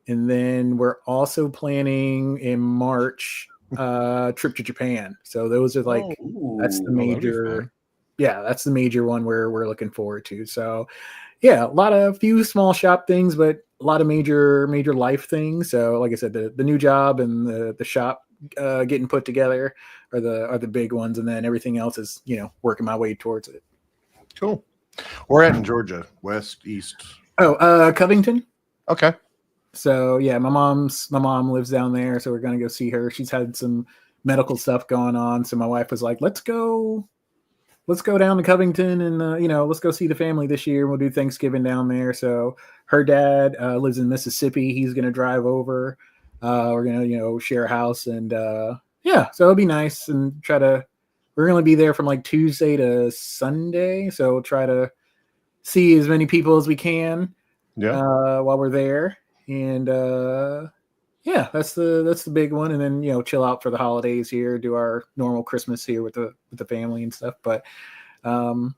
And then we're also planning in March trip to Japan. So those are like that's the major that's the major one we're looking forward to. So a few small shop things, but a lot of major life things. So like I said, the new job and the shop getting put together are the big ones, and then everything else is working my way towards it. Cool. We're at in Georgia, west, east. Covington. Okay. So my mom lives down there, so we're gonna go see her. She's had some medical stuff going on, so my wife was like, let's go down to Covington and let's go see the family this year. We'll do Thanksgiving down there. So her dad lives in Mississippi. He's gonna drive over. We're gonna share a house, and so it'll be nice, and we're gonna be there from like Tuesday to Sunday, so try to see as many people as we can while we're there. And that's the big one. And then chill out for the holidays here, do our normal Christmas here with the family and stuff. But those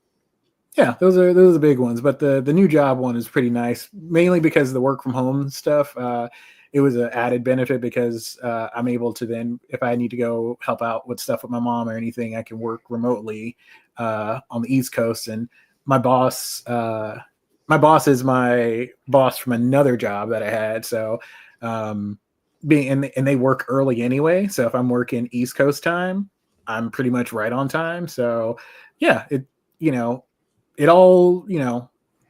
are the big ones. But the new job one is pretty nice, mainly because of the work from home stuff. It was an added benefit because I'm able to then, if I need to go help out with stuff with my mom or anything, I can work remotely on the East Coast. And my boss is my boss from another job that I had. So and they work early anyway. So if I'm working East Coast time, I'm pretty much right on time. So it all,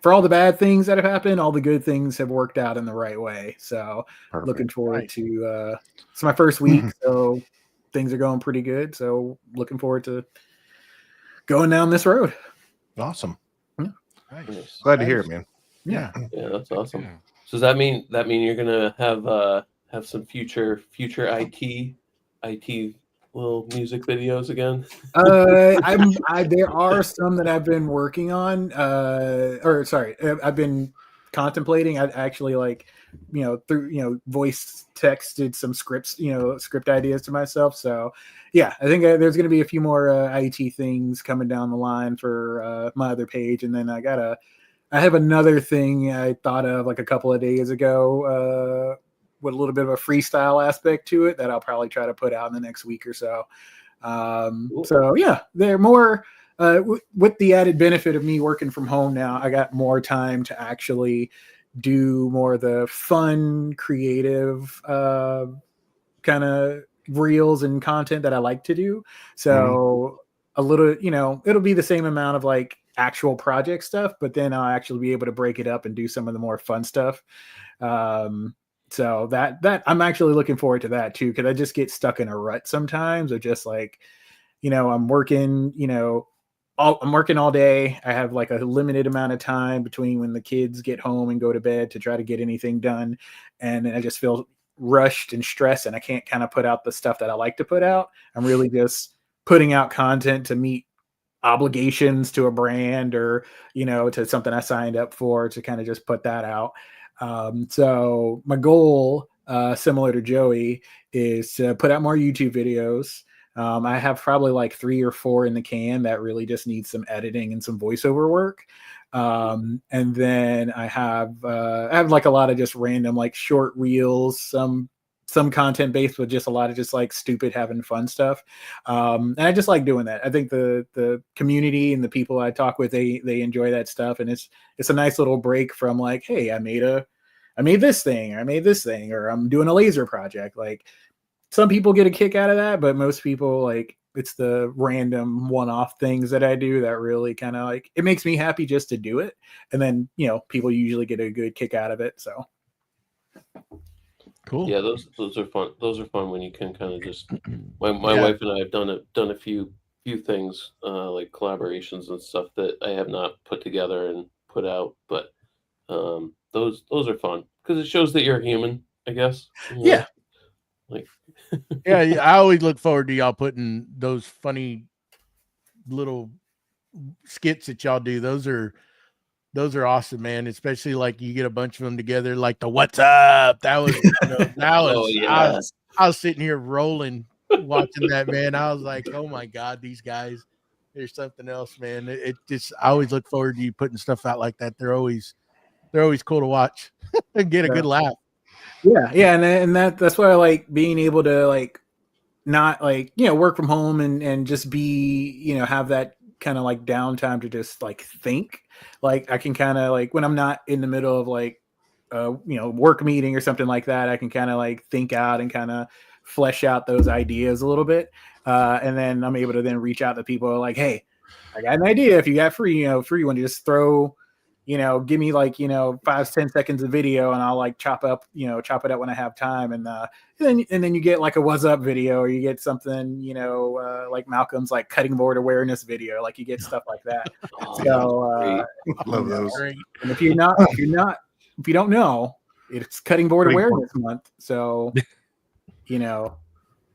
for all the bad things that have happened, all the good things have worked out in the right way. So Perfect. Looking forward to it's my first week, so things are going pretty good. So looking forward to going down this road. Awesome. Nice. Glad to hear it, man. Yeah. Yeah, that's awesome. Yeah. So does that mean you're gonna have some future IT little music videos again? There are some that I've been working on. I've been contemplating. I actually through voice texted some script ideas to myself. So I think there's going to be a few more IT things coming down the line for my other page, and then I have another thing I thought of like a couple of days ago with a little bit of a freestyle aspect to it that I'll probably try to put out in the next week or so. So yeah, they're more with the added benefit of me working from home now. I got more time to actually do more of the fun, creative kind of reels and content that I like to do. So a little, it'll be the same amount of like actual project stuff, but then I'll actually be able to break it up and do some of the more fun stuff. So that I'm actually looking forward to that too, because I just get stuck in a rut sometimes of just like, I'm working, I'm working all day. I have like a limited amount of time between when the kids get home and go to bed to try to get anything done. And I just feel rushed and stressed, and I can't kind of put out the stuff that I like to put out. I'm really just putting out content to meet obligations to a brand or, to something I signed up for, to kind of just put that out. So my goal, similar to Joey, is to put out more YouTube videos. I have probably like 3 or 4 in the can that really just need some editing and some voiceover work. And then I have like a lot of just random like short reels, some content based with just a lot of just like stupid having fun stuff. And I just like doing that. I think the community and the people I talk with, they enjoy that stuff. And it's a nice little break from like, hey, I made this thing, or I made this thing, or I'm doing a laser project. Like, some people get a kick out of that, but most people, like, it's the random one-off things that I do that really kind of like, it makes me happy just to do it. And then, people usually get a good kick out of it. So cool. Yeah, those are fun. Those are fun when you can kind of just. My wife and I have done a few things like collaborations and stuff that I have not put together and put out, but those are fun because it shows that you're human, I guess. Yeah. Like. Yeah, I always look forward to y'all putting those funny little skits that y'all do. Those are awesome, man. Especially like you get a bunch of them together, like the "What's Up." That was, I was sitting here rolling watching that, man. I was like, oh my god, these guys, there's something else, man. It just, I always look forward to you putting stuff out like that. They're always cool to watch and get a good laugh. Yeah, and that's why I like being able to like not like work from home and just be have that kind of like downtime to just like think. Like I can kind of like when I'm not in the middle of like work meeting or something like that, I can kind of like think out and kind of flesh out those ideas a little bit, and then I'm able to then reach out to people like, hey, I got an idea. If you got free one, to just throw. Give me like, 5-10 seconds of video and I'll like chop it up when I have time. And then you get like a "What's Up" video, or you get something, like Malcolm's like cutting board awareness video. Like you get stuff like that. So Love those. and if you don't know, it's Cutting Board Awareness Month. So,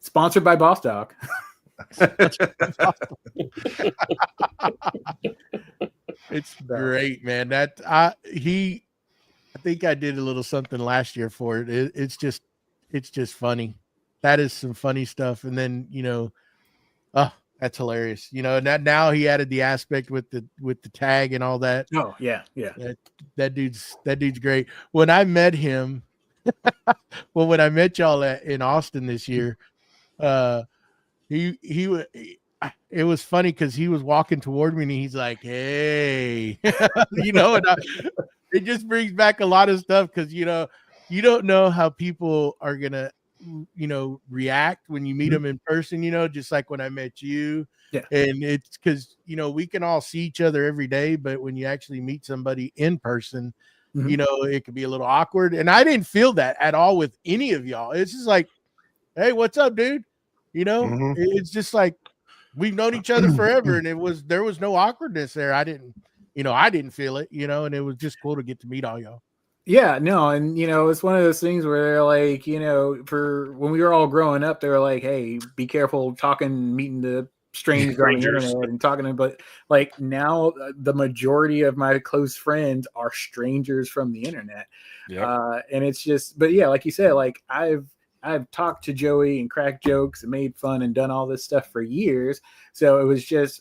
sponsored by Boss Dog. It's great, man. I think I did a little something last year for it. It's just funny. That is some funny stuff. And then, that's hilarious. Now he added the aspect with the tag and all that. Oh yeah. That dude's great. When I met him, when I met y'all in Austin this year, it was funny because he was walking toward me and he's like, hey, and it just brings back a lot of stuff because, you don't know how people are going to, react when you meet them in person, just like when I met you. Yeah. And it's because, we can all see each other every day, but when you actually meet somebody in person, it could be a little awkward. And I didn't feel that at all with any of y'all. It's just like, hey, what's up, dude? It's just like, we've known each other forever, and there was no awkwardness there. I didn't feel it, and it was just cool to get to meet all y'all. Yeah, no, and it's one of those things where they're like, for when we were all growing up, they were like, hey, be careful meeting the strangers on the internet and talking to them. But like now, the majority of my close friends are strangers from the internet. Yeah, and it's just, but yeah, like you said, like I've talked to Joey and cracked jokes and made fun and done all this stuff for years. So it was just,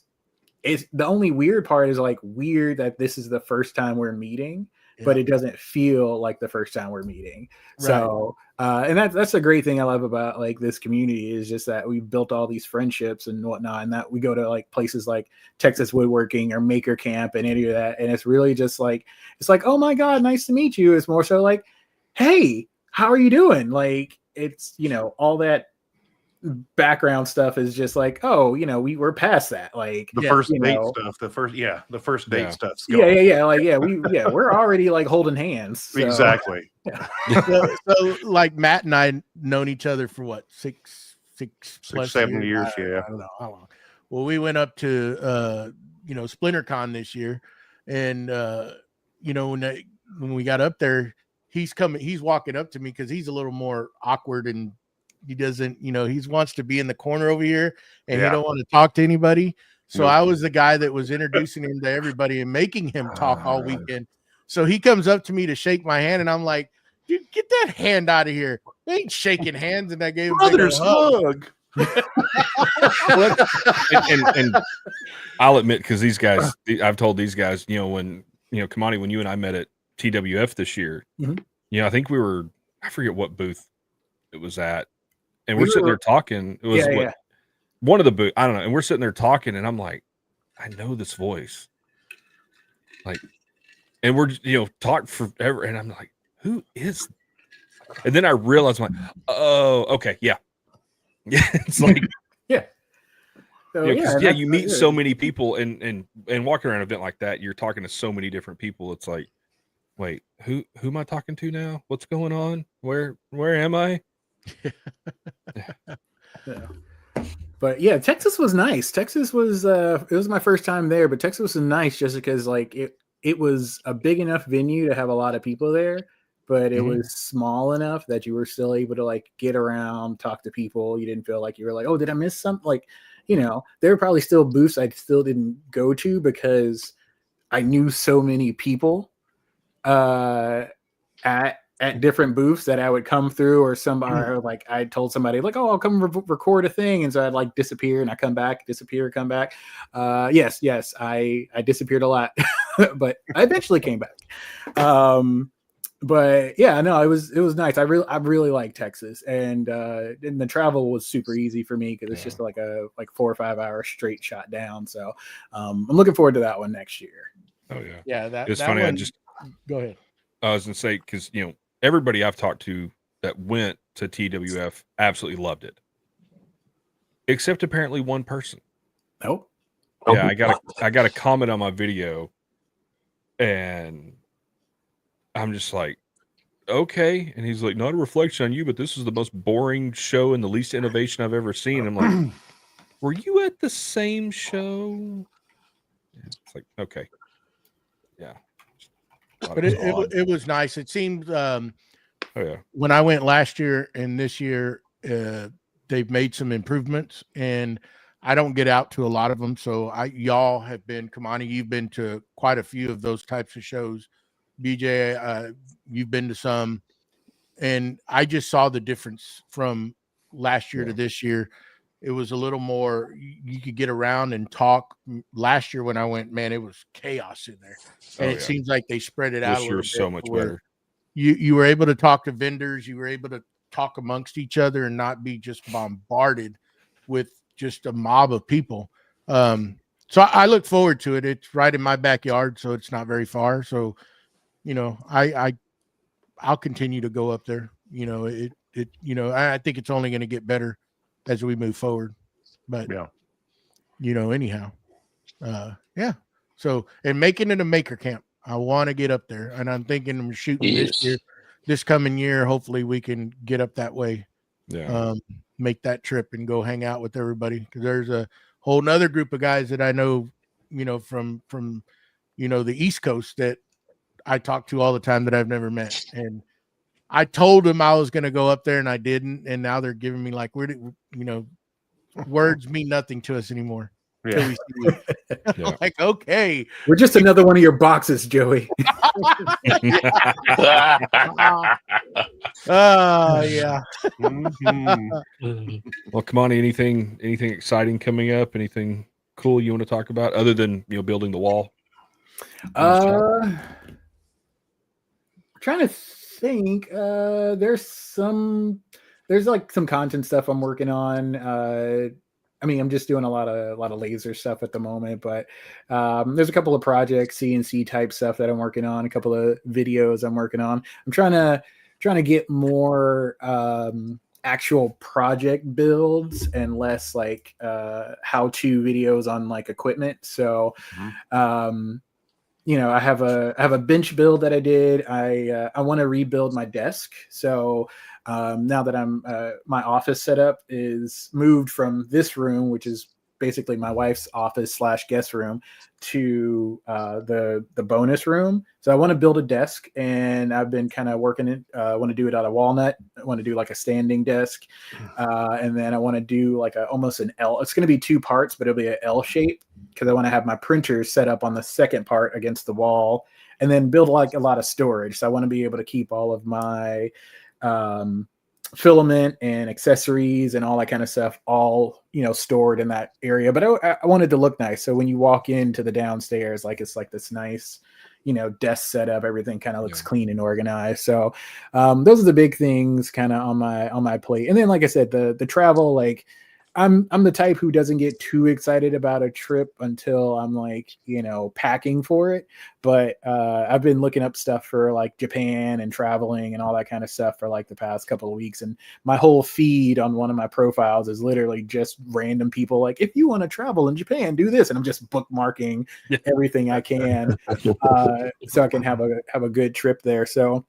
it's the only weird part is like weird that this is the first time we're meeting. but it doesn't feel like the first time we're meeting. So, and that's a great thing I love about like this community is just that we've built all these friendships and whatnot, and that we go to like places like Texas Woodworking or Maker Camp and any of that. And it's really just like, it's like, oh my God, nice to meet you. It's more so like, hey, how are you doing? Like, it's, you know, all that background stuff is just like, oh, you know, we're past that. Like the first date stuff, the first date stuff. We're already like holding hands. So. Exactly. So like Matt and I known each other for what, six plus 7 years. I don't know how long. Well, we went up to SplinterCon this year, and when we got up there, he's walking up to me because he's a little more awkward and he doesn't, he wants to be in the corner over here and he don't want to talk to anybody. So I was the guy that was introducing him to everybody and making him talk all weekend. So he comes up to me to shake my hand and I'm like, dude, get that hand out of here. They ain't shaking hands. And I gave him brother's hug. and I'll admit, because these guys, I've told these guys, when, Kimani, when you and I met at TWF this year, I think I forget what booth it was at. And we're sitting there talking. It was one of the booth. I don't know. And we're sitting there talking, and I'm like, I know this voice. Like, and we're talk forever, and I'm like, who is? And then I realized, I'm like, oh, okay, yeah. It's like, So, you meet so many people, and walking around an event like that, you're talking to so many different people. It's like, wait, who am I talking to now? What's going on? Where am I? But yeah, Texas was nice. Texas was it was my first time there, but Texas was nice just because like it was a big enough venue to have a lot of people there, but it was small enough that you were still able to like get around, talk to people. You didn't feel like you were like, oh, did I miss something? Like, there were probably still booths I still didn't go to because I knew so many people at different booths that I would come through, or like I told somebody like, oh, I'll come record a thing. And so I'd like disappear and I come back, come back. Yes. I disappeared a lot, but I eventually came back. But yeah, no, it was nice. I really like Texas, and the travel was super easy for me because it's just like a 4 or 5 hour straight shot down. So I'm looking forward to that one next year. Oh yeah. Yeah. It's that funny. one, go ahead. I was going to say, because, everybody I've talked to that went to TWF absolutely loved it. Except apparently one person. Nope. Yeah, I got a comment on my video and I'm just like, okay. And he's like, not a reflection on you, but this is the most boring show and the least innovation I've ever seen. I'm like, were you at the same show? It's like, okay. Yeah. But it was nice. It seemed oh yeah. When I went last year and this year, they've made some improvements, and I don't get out to a lot of them. So y'all have been, Kimani, you've been to quite a few of those types of shows. BJ, you've been to some, and I just saw the difference from last year to this year. It was a little more, you could get around and talk. Last year when I went, man, it was chaos in there. And it seems like they spread it out a little bit. This year so much better. You were able to talk to vendors. You were able to talk amongst each other and not be just bombarded with just a mob of people. So I look forward to it. It's right in my backyard, so it's not very far. So, I'll continue to go up there. I think it's only going to get better as we move forward, but anyhow, so, and making it a maker camp, I want to get up there, and I'm thinking I'm shooting this coming year. Hopefully we can get up that way, make that trip and go hang out with everybody. Cause there's a whole nother group of guys that I know, from the East Coast that I talk to all the time that I've never met. And I told them I was going to go up there and I didn't. And now they're giving me like, words mean nothing to us anymore. Yeah. We see you. Like, okay. We're just another one of your boxes, Joey. Oh, yeah. Well, Kimani, anything exciting coming up? Anything cool you want to talk about other than, building the wall? trying to think. There's like some content stuff I'm working on. I mean, I'm just doing a lot of laser stuff at the moment, but there's a couple of projects, CNC type stuff that I'm working on, a couple of videos I'm working on. I'm trying to get more actual project builds and less like how-to videos on like equipment. So I have a bench build that I did. I want to rebuild my desk. So now that I'm my office setup is moved from this room, which is basically my wife's office / guest room, to the bonus room. So I want to build a desk, and I've been kind of working it. I want to do it out of walnut. I want to do like a standing desk, and then I want to do like almost an L. It's going to be 2 parts, but it'll be an L shape because I want to have my printer set up on the second part against the wall, and then build like a lot of storage. So I want to be able to keep all of my filament and accessories and all that kind of stuff all stored in that area. But I wanted to look nice, so when you walk into the downstairs, like it's like this nice desk setup, everything kind of looks clean and organized. So those are the big things kind of on my plate. And then like I said, the travel, like I'm the type who doesn't get too excited about a trip until I'm like, packing for it. But I've been looking up stuff for like Japan and traveling and all that kind of stuff for like the past couple of weeks. And my whole feed on one of my profiles is literally just random people like, if you want to travel in Japan, do this. And I'm just bookmarking everything I can so I can have a good trip there. So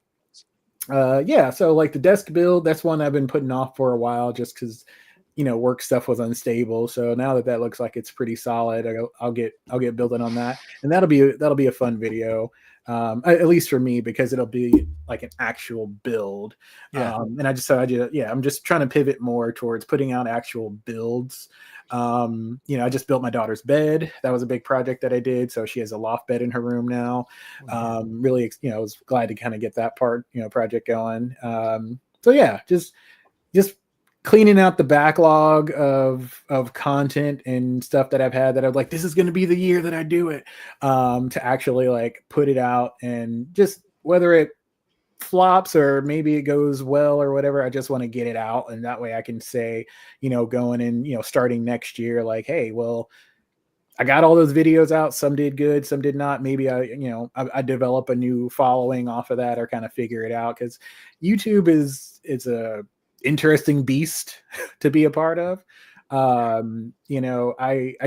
so like the desk build, that's one I've been putting off for a while just because work stuff was unstable. So now that looks like it's pretty solid, I'll get building on that, and that'll be a fun video, at least for me, because it'll be like an actual build. And I'm just trying to pivot more towards putting out actual builds. I just built my daughter's bed. That was a big project that I did. So she has a loft bed in her room now. Really, I was glad to kind of get that project going. Just cleaning out the backlog of content and stuff that I've had that I'm like, this is going to be the year that I do it, to actually like put it out, and just whether it flops or maybe it goes well or whatever, I just want to get it out. And that way I can say, going in, starting next year, like, hey, well, I got all those videos out. Some did good, some did not. Maybe I develop a new following off of that, or kind of figure it out. Cause YouTube is a interesting beast to be a part of. I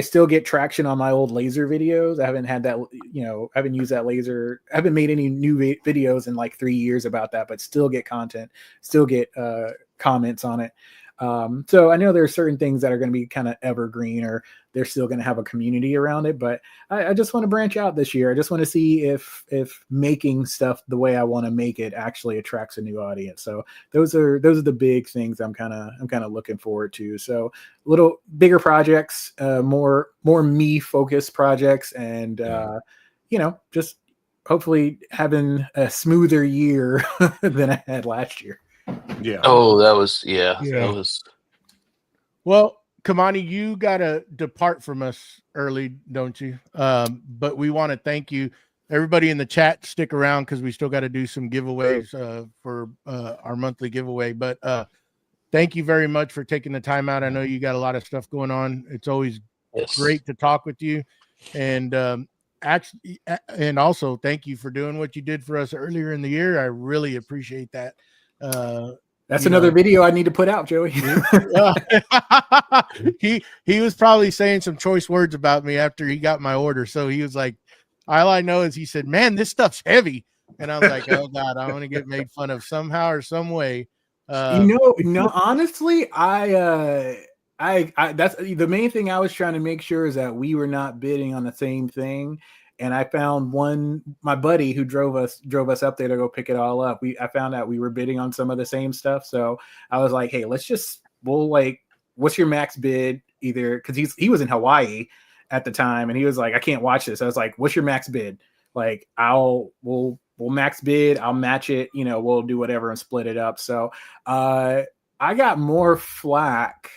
still get traction on my old laser videos. I haven't had that, I haven't used that laser. I haven't made any new videos in like 3 years about that, but still get content, still get comments on it. So I know there are certain things that are going to be kind of evergreen, or they're still going to have a community around it, but I just want to branch out this year. I just want to see if making stuff the way I want to make it actually attracts a new audience. So those are the big things I'm kind of looking forward to. So little bigger projects, more me focused projects, and just hopefully having a smoother year than I had last year. Yeah. Oh, that was that was. Well, Kimani, you gotta depart from us early, don't you? But we want to thank you. Everybody in the chat, stick around because we still got to do some giveaways for our monthly giveaway. But thank you very much for taking the time out. I know you got a lot of stuff going on. It's always great to talk with you, and also thank you for doing what you did for us earlier in the year. I really appreciate that. That's another video I need to put out, Joey. He was probably saying some choice words about me after he got my order. So he was like, all I know is he said, man, this stuff's heavy. And I was like, oh God, I want to get made fun of somehow or some way. Honestly, I that's the main thing I was trying to make sure is that we were not bidding on the same thing. And I found my buddy who drove us up there to go pick it all up. I found out we were bidding on some of the same stuff. So I was like, hey, what's your max bid? Either because he was in Hawaii at the time, and he was like, I can't watch this. I was like, what's your max bid? Like, we'll max bid, I'll match it, we'll do whatever and split it up. So I got more flack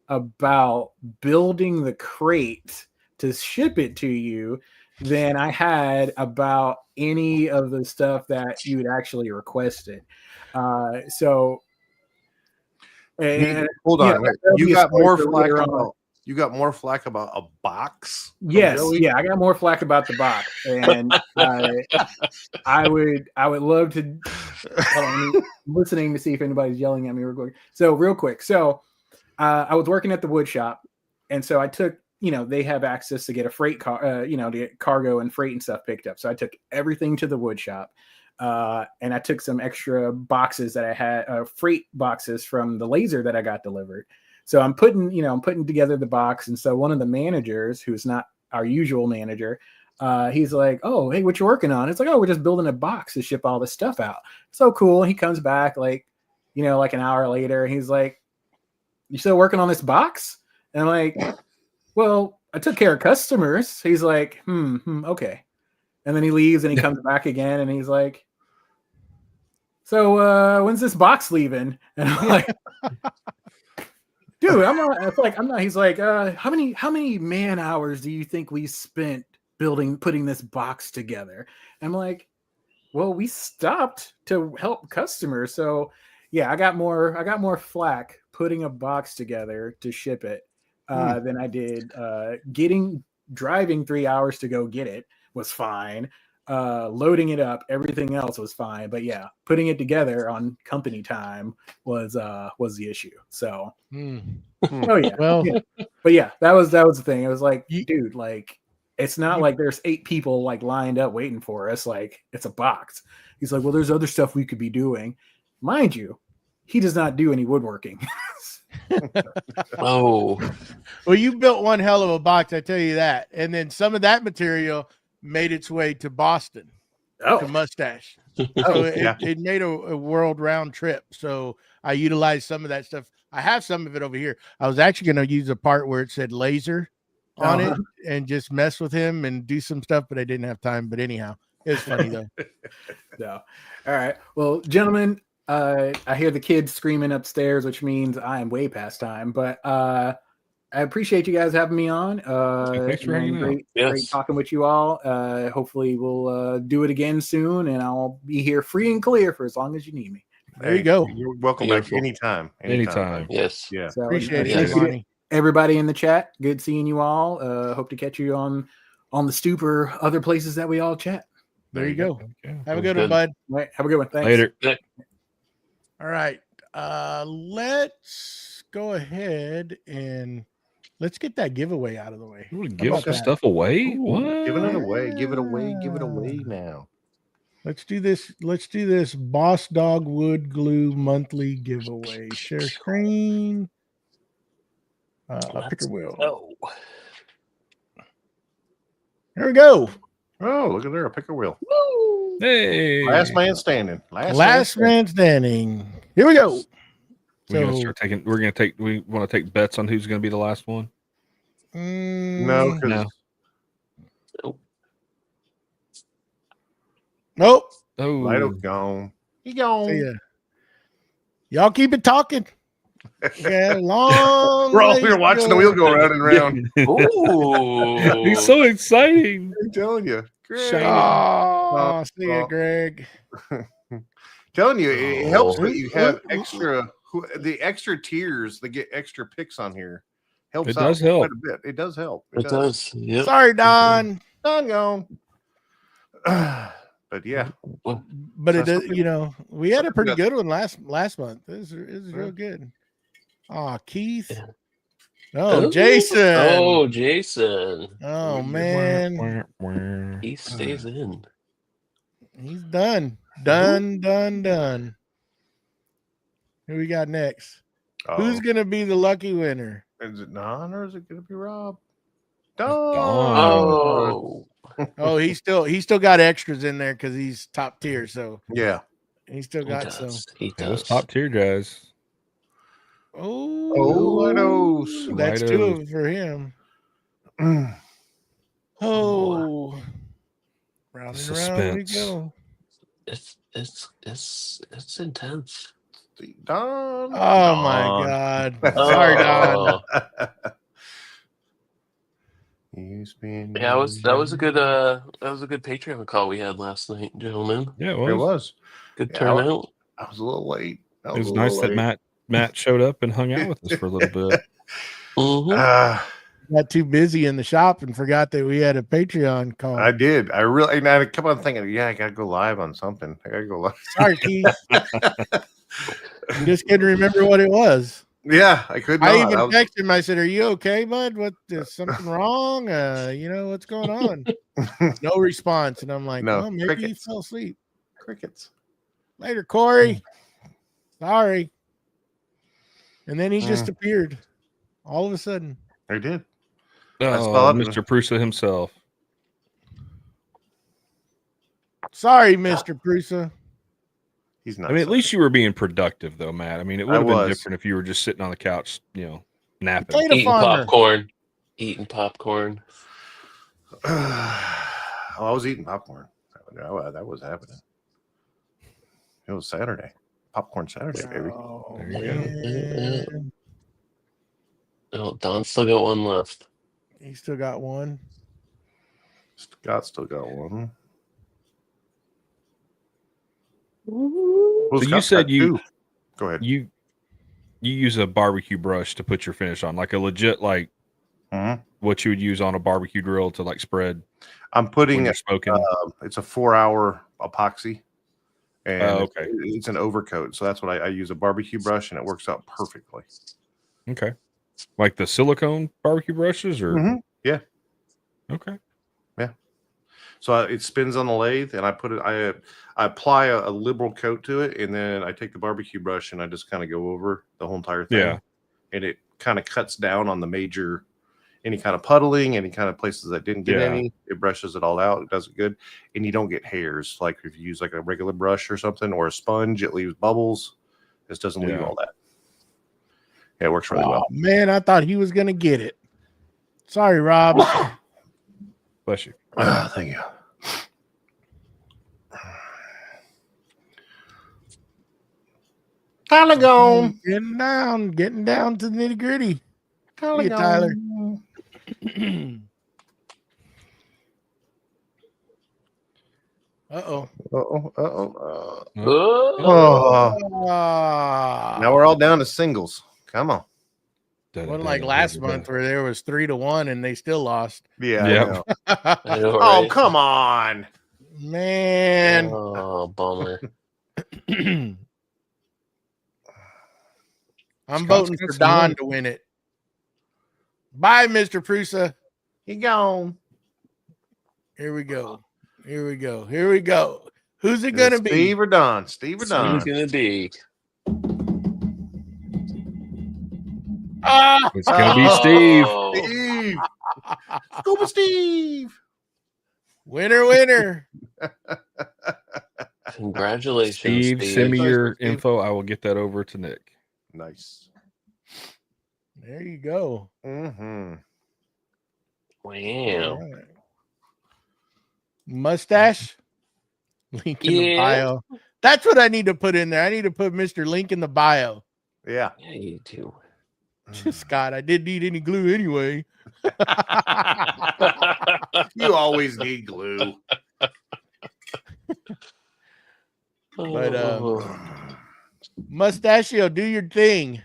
about building the crate to ship it to you than I had about any of the stuff that you had actually requested. So, and Hold yeah, on, wait. that'll be You a got story more for flack later on. about a box? from Yes, Joey? yeah, I got more flack about the box, and I would love to. Hold on, I'm listening to see if anybody's yelling at me real quick. So real quick, I was working at the wood shop, and so I took, they have access to get a freight car, to get cargo and freight and stuff picked up. So I took everything to the wood shop, and I took some extra boxes that I had, freight boxes from the laser that I got delivered. So I'm putting together the box, and so one of the managers, who's not our usual manager, he's like, "Oh, hey, what you working on?" It's like, "Oh, we're just building a box to ship all this stuff out." So cool. He comes back like an hour later. He's like, "You still working on this box?" And I'm like, "Well, I took care of customers." He's like, okay. And then he leaves and he comes back again and he's like, "So when's this box leaving?" And I'm like, "Dude, I'm not." He's like, how many man hours do you think we spent putting this box together?" I'm like, "Well, we stopped to help customers." So yeah, I got more flack putting a box together to ship it than I did driving 3 hours to go get it was fine. Loading it up, everything else was fine. But yeah, putting it together on company time was the issue. So oh yeah. Well, yeah. But yeah, that was the thing. It was like, dude, like it's not like there's 8 people like lined up waiting for us. Like it's a box. He's like, "Well, there's other stuff we could be doing." Mind you, he does not do any woodworking. Oh, well, you built one hell of a box, I tell you that. And then some of that material made its way to Boston, to Mustache. So it made a world round trip. So I utilized some of that stuff. I have some of it over here. I was actually going to use a part where it said laser on it and just mess with him and do some stuff, but I didn't have time. But anyhow, it was funny though. So, all right. Well, gentlemen, I hear the kids screaming upstairs, which means I am way past time. But I appreciate you guys having me on. Thanks for hanging out. Great talking with you all. Hopefully we'll do it again soon, and I'll be here free and clear for as long as you need me. There you go. You're welcome back anytime. Yes. Yeah. So, Appreciate thank it, you to Kimani. everybody in the chat. Good seeing you all. Hope to catch you on the stoop or other places that we all chat. There you go. Okay. Have a good one, bud. All right, have a good one. Thanks. Later. All right. Let's go ahead and let's get that giveaway out of the way. You want to give some stuff away? What? Giving it away. Give it away. Give it away now. Let's do this. Let's do this Boss Dog Wood Glue monthly giveaway. Share screen. Picker wheel. Oh, Here we go. Oh, look at there, a picker wheel. Hey. Last man standing. Last man standing. Here we go. We're gonna start taking. We want to take bets on who's gonna be the last one. No, because nope. Oh, Lido's gone. He gone. Yeah. Y'all keep it talking. Yeah, long. We're all here watching the wheel go around and around. ooh, he's so exciting. I'm telling you. Greg. Oh, see ya, Greg. Telling you, it helps that you have the extra tiers that get extra picks on here. Helps It out does help. quite a bit. It does help. it does. Yep. Sorry, Don. Don gone. But yeah, But it does, we had a pretty good one last month. This is real good. Oh, Keith. Oh, Jason. Oh, Jason. Oh, man. He stays in. He's done. Done. Who we got next? Who's going to be the lucky winner? Is it Don or is it going to be Rob? Don. Oh. Oh, he still got extras in there because he's top tier. So Yeah. he still got some. He Those does. top tier guys. Oh, Lidos. that's Lidos. 2 of them for him. Oh, round and round we Suspense. go. It's intense. Don. Oh my God! Sorry, Don. You spin. Yeah, that was a good Patreon call we had last night, gentlemen. Yeah, It was. Good Yeah, turnout. I was a little late. It was nice that Matt showed up and hung out with us for a little bit. Mm-hmm. Got too busy in the shop and forgot that we had a Patreon call. I did. I really. And I kept on thinking, yeah, I gotta go live on something. I gotta go live. Sorry, Keith. You just couldn't remember what it was. Yeah, I could not. I even texted him. I said, "Are you okay, bud? What is something wrong? What's going on?" No response, and I'm like, No, "Well, maybe crickets. he fell asleep." Crickets. Later, Corey. Sorry. And then he just appeared all of a sudden. I did. Oh, Mr. Prusa himself. Sorry, Mr. Prusa. He's not. I mean, at least you were being productive, though, Matt. I mean, it would have been different if you were just sitting on the couch, napping. Eating popcorn. I was eating popcorn. That was happening. It was Saturday. Popcorn Saturday, baby. Oh, There you Oh, Don's still got one left. He still got one. Scott still got one. So you said go ahead. You use a barbecue brush to put your finish on, like a legit what you would use on a barbecue grill to like spread. I'm putting smoking. It's a 4-hour epoxy, and okay, it's an overcoat. So that's what I use, a barbecue brush, and it works out perfectly. Okay, like the silicone barbecue brushes, or yeah, okay. So it spins on the lathe, and I apply a liberal coat to it, and then I take the barbecue brush and I just kind of go over the whole entire thing. Yeah. And it kind of cuts down on the major, any kind of puddling, any kind of places that didn't get any. It brushes it all out. It does it good, and you don't get hairs. Like if you use like a regular brush or something, or a sponge, it leaves bubbles. This doesn't leave all that. Yeah, it works really well. Man, I thought he was gonna get it. Sorry, Rob. Bless you. Thank you. Tyler gone. Getting down to the nitty gritty. Tyler. Uh-oh. Now we're all down to singles. Come on. Wasn't like last month where there was 3-1 and they still lost. Yeah. I know, Oh, right? come on. Man. Oh, bummer. I'm voting for Don to win it. Bye, Mr. Prusa. He gone. Here we go. Who's it going to be? Steve or Don? Steve or Don? Who's going to be? It's going to be Steve. Steve. Go with Steve. Winner. Congratulations, Steve. Steve. Send me your info. I will get that over to Nick. Nice. There you go. Mm-hmm. Wow. Right. Mustache. Link in the bio. That's what I need to put in there. I need to put Mr. Link in the bio. Yeah. Yeah, you do. Scott, I didn't need any glue anyway. You always need glue. But Mustachio, do your thing.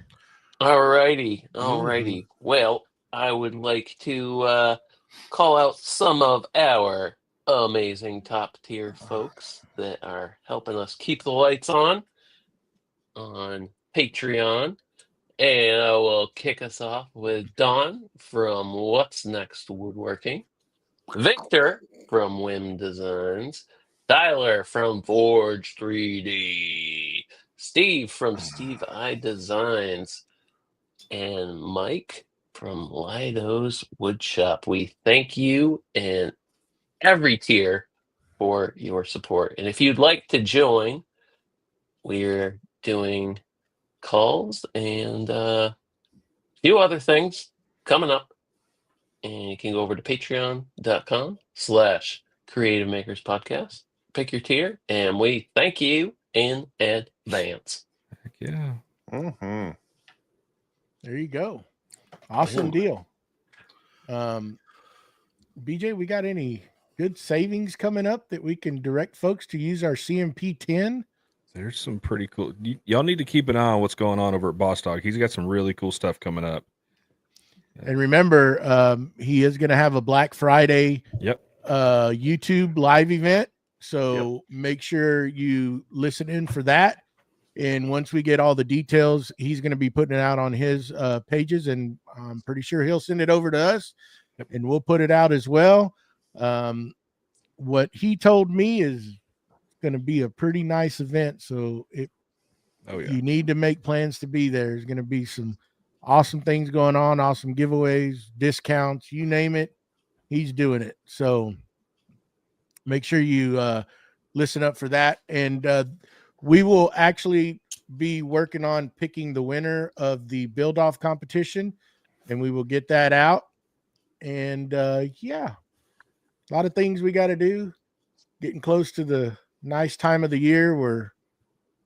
Alrighty. Well, I would like to call out some of our amazing top tier folks that are helping us keep the lights on Patreon. And I will kick us off with Don from What's Next Woodworking, Victor from Whim Designs, Tyler from Forge 3D, Steve from Steve I Designs, and Mike from Lido's Woodshop. We thank you and every tier for your support. And if you'd like to join, we're doing calls and a few other things coming up. And you can go over to patreon.com/Creative Makers Podcast. Pick your tier, and we thank you in advance. Heck yeah. Mm-hmm. There you go. Awesome deal. BJ, we got any good savings coming up that we can direct folks to use our CMP 10? There's some pretty cool. Y'all need to keep an eye on what's going on over at Boss Dog. He's got some really cool stuff coming up. And remember, he is going to have a Black Friday YouTube live event. So make sure you listen in for that. And once we get all the details, he's going to be putting it out on his pages. And I'm pretty sure he'll send it over to us and we'll put it out as well. What he told me is going to be a pretty nice event. So you need to make plans to be there. There's going to be some awesome things going on, awesome giveaways, discounts, you name it. He's doing it. So make sure you listen up for that. And we will actually be working on picking the winner of the build off competition, and we will get that out. And a lot of things we got to do. Getting close to the nice time of the year where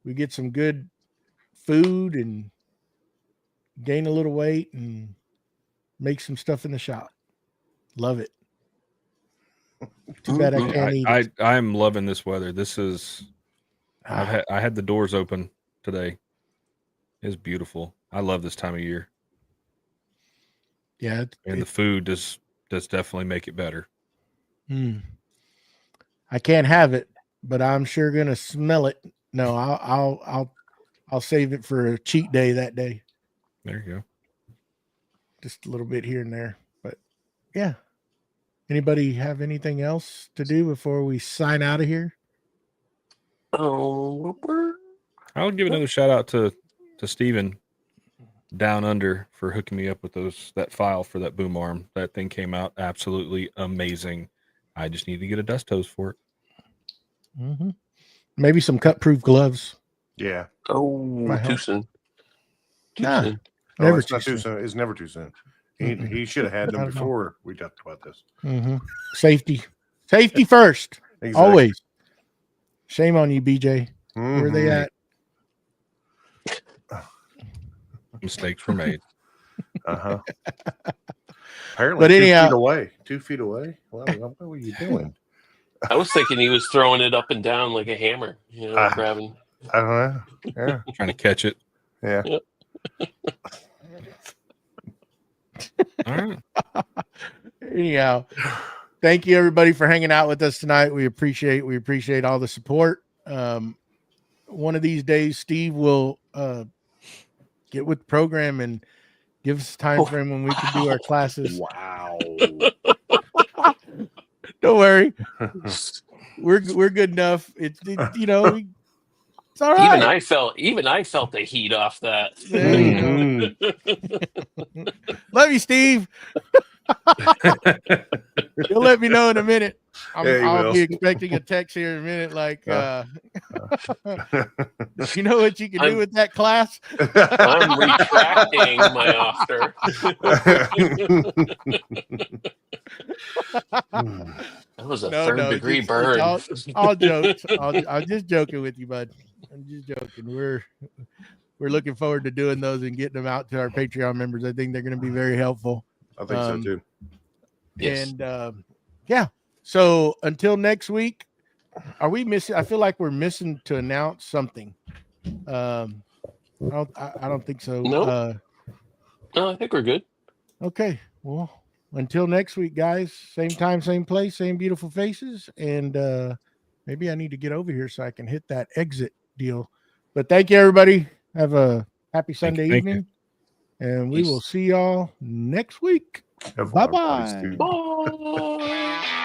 we get some good food and gain a little weight and make some stuff in the shop. Love it. Too bad I can't eat it. I'm loving this weather. This is I had the doors open today. It's beautiful. I love this time of year. Yeah, and the food does definitely make it better. I can't have it, but I'm sure gonna smell it. No, I'll save it for a cheat day that day. There you go. Just a little bit here and there, but yeah. Anybody have anything else to do before we sign out of here? Oh, I'll give another shout out to Steven Down Under for hooking me up with that file for that boom arm. That thing came out absolutely amazing. I just need to get a dust hose for it. Mm-hmm. Maybe some cut-proof gloves. Yeah. Oh, too soon. Never it's not too soon. It's never too soon. He should have had them before we talked about this. Mm-hmm. Safety first. Exactly. Always. Shame on you, BJ. Mm-hmm. Where are they at? Mistakes were made. Apparently, but anyhow, 2 feet away. Well, what were you doing? I was thinking he was throwing it up and down like a hammer, grabbing. I don't know. Yeah, trying to catch it. Yeah. All right. Anyhow, thank you everybody for hanging out with us tonight. We appreciate all the support. One of these days, Steve will get with the program and give us a time frame when we can do our classes. Wow. Don't worry. We're good enough. It's all right. Even I felt the heat off that. There you go. Love you, Steve. You'll let me know in a minute. I'll be expecting a text here in a minute. Like, you know what you can do with that class? I'm retracting my offer. That was a third-degree burn. All jokes. I'm just joking with you, bud. I'm just joking. We're looking forward to doing those and getting them out to our Patreon members. I think they're going to be very helpful. I think so too. Yes. And so until next week, are we missing? I feel like we're missing to announce something. I don't think so. No, I think we're good. Okay. Well, until next week, guys. Same time, same place, same beautiful faces. And maybe I need to get over here so I can hit that exit deal. But thank you, everybody. Have a happy Sunday evening. And we will see y'all next week. Bye-bye. Bye.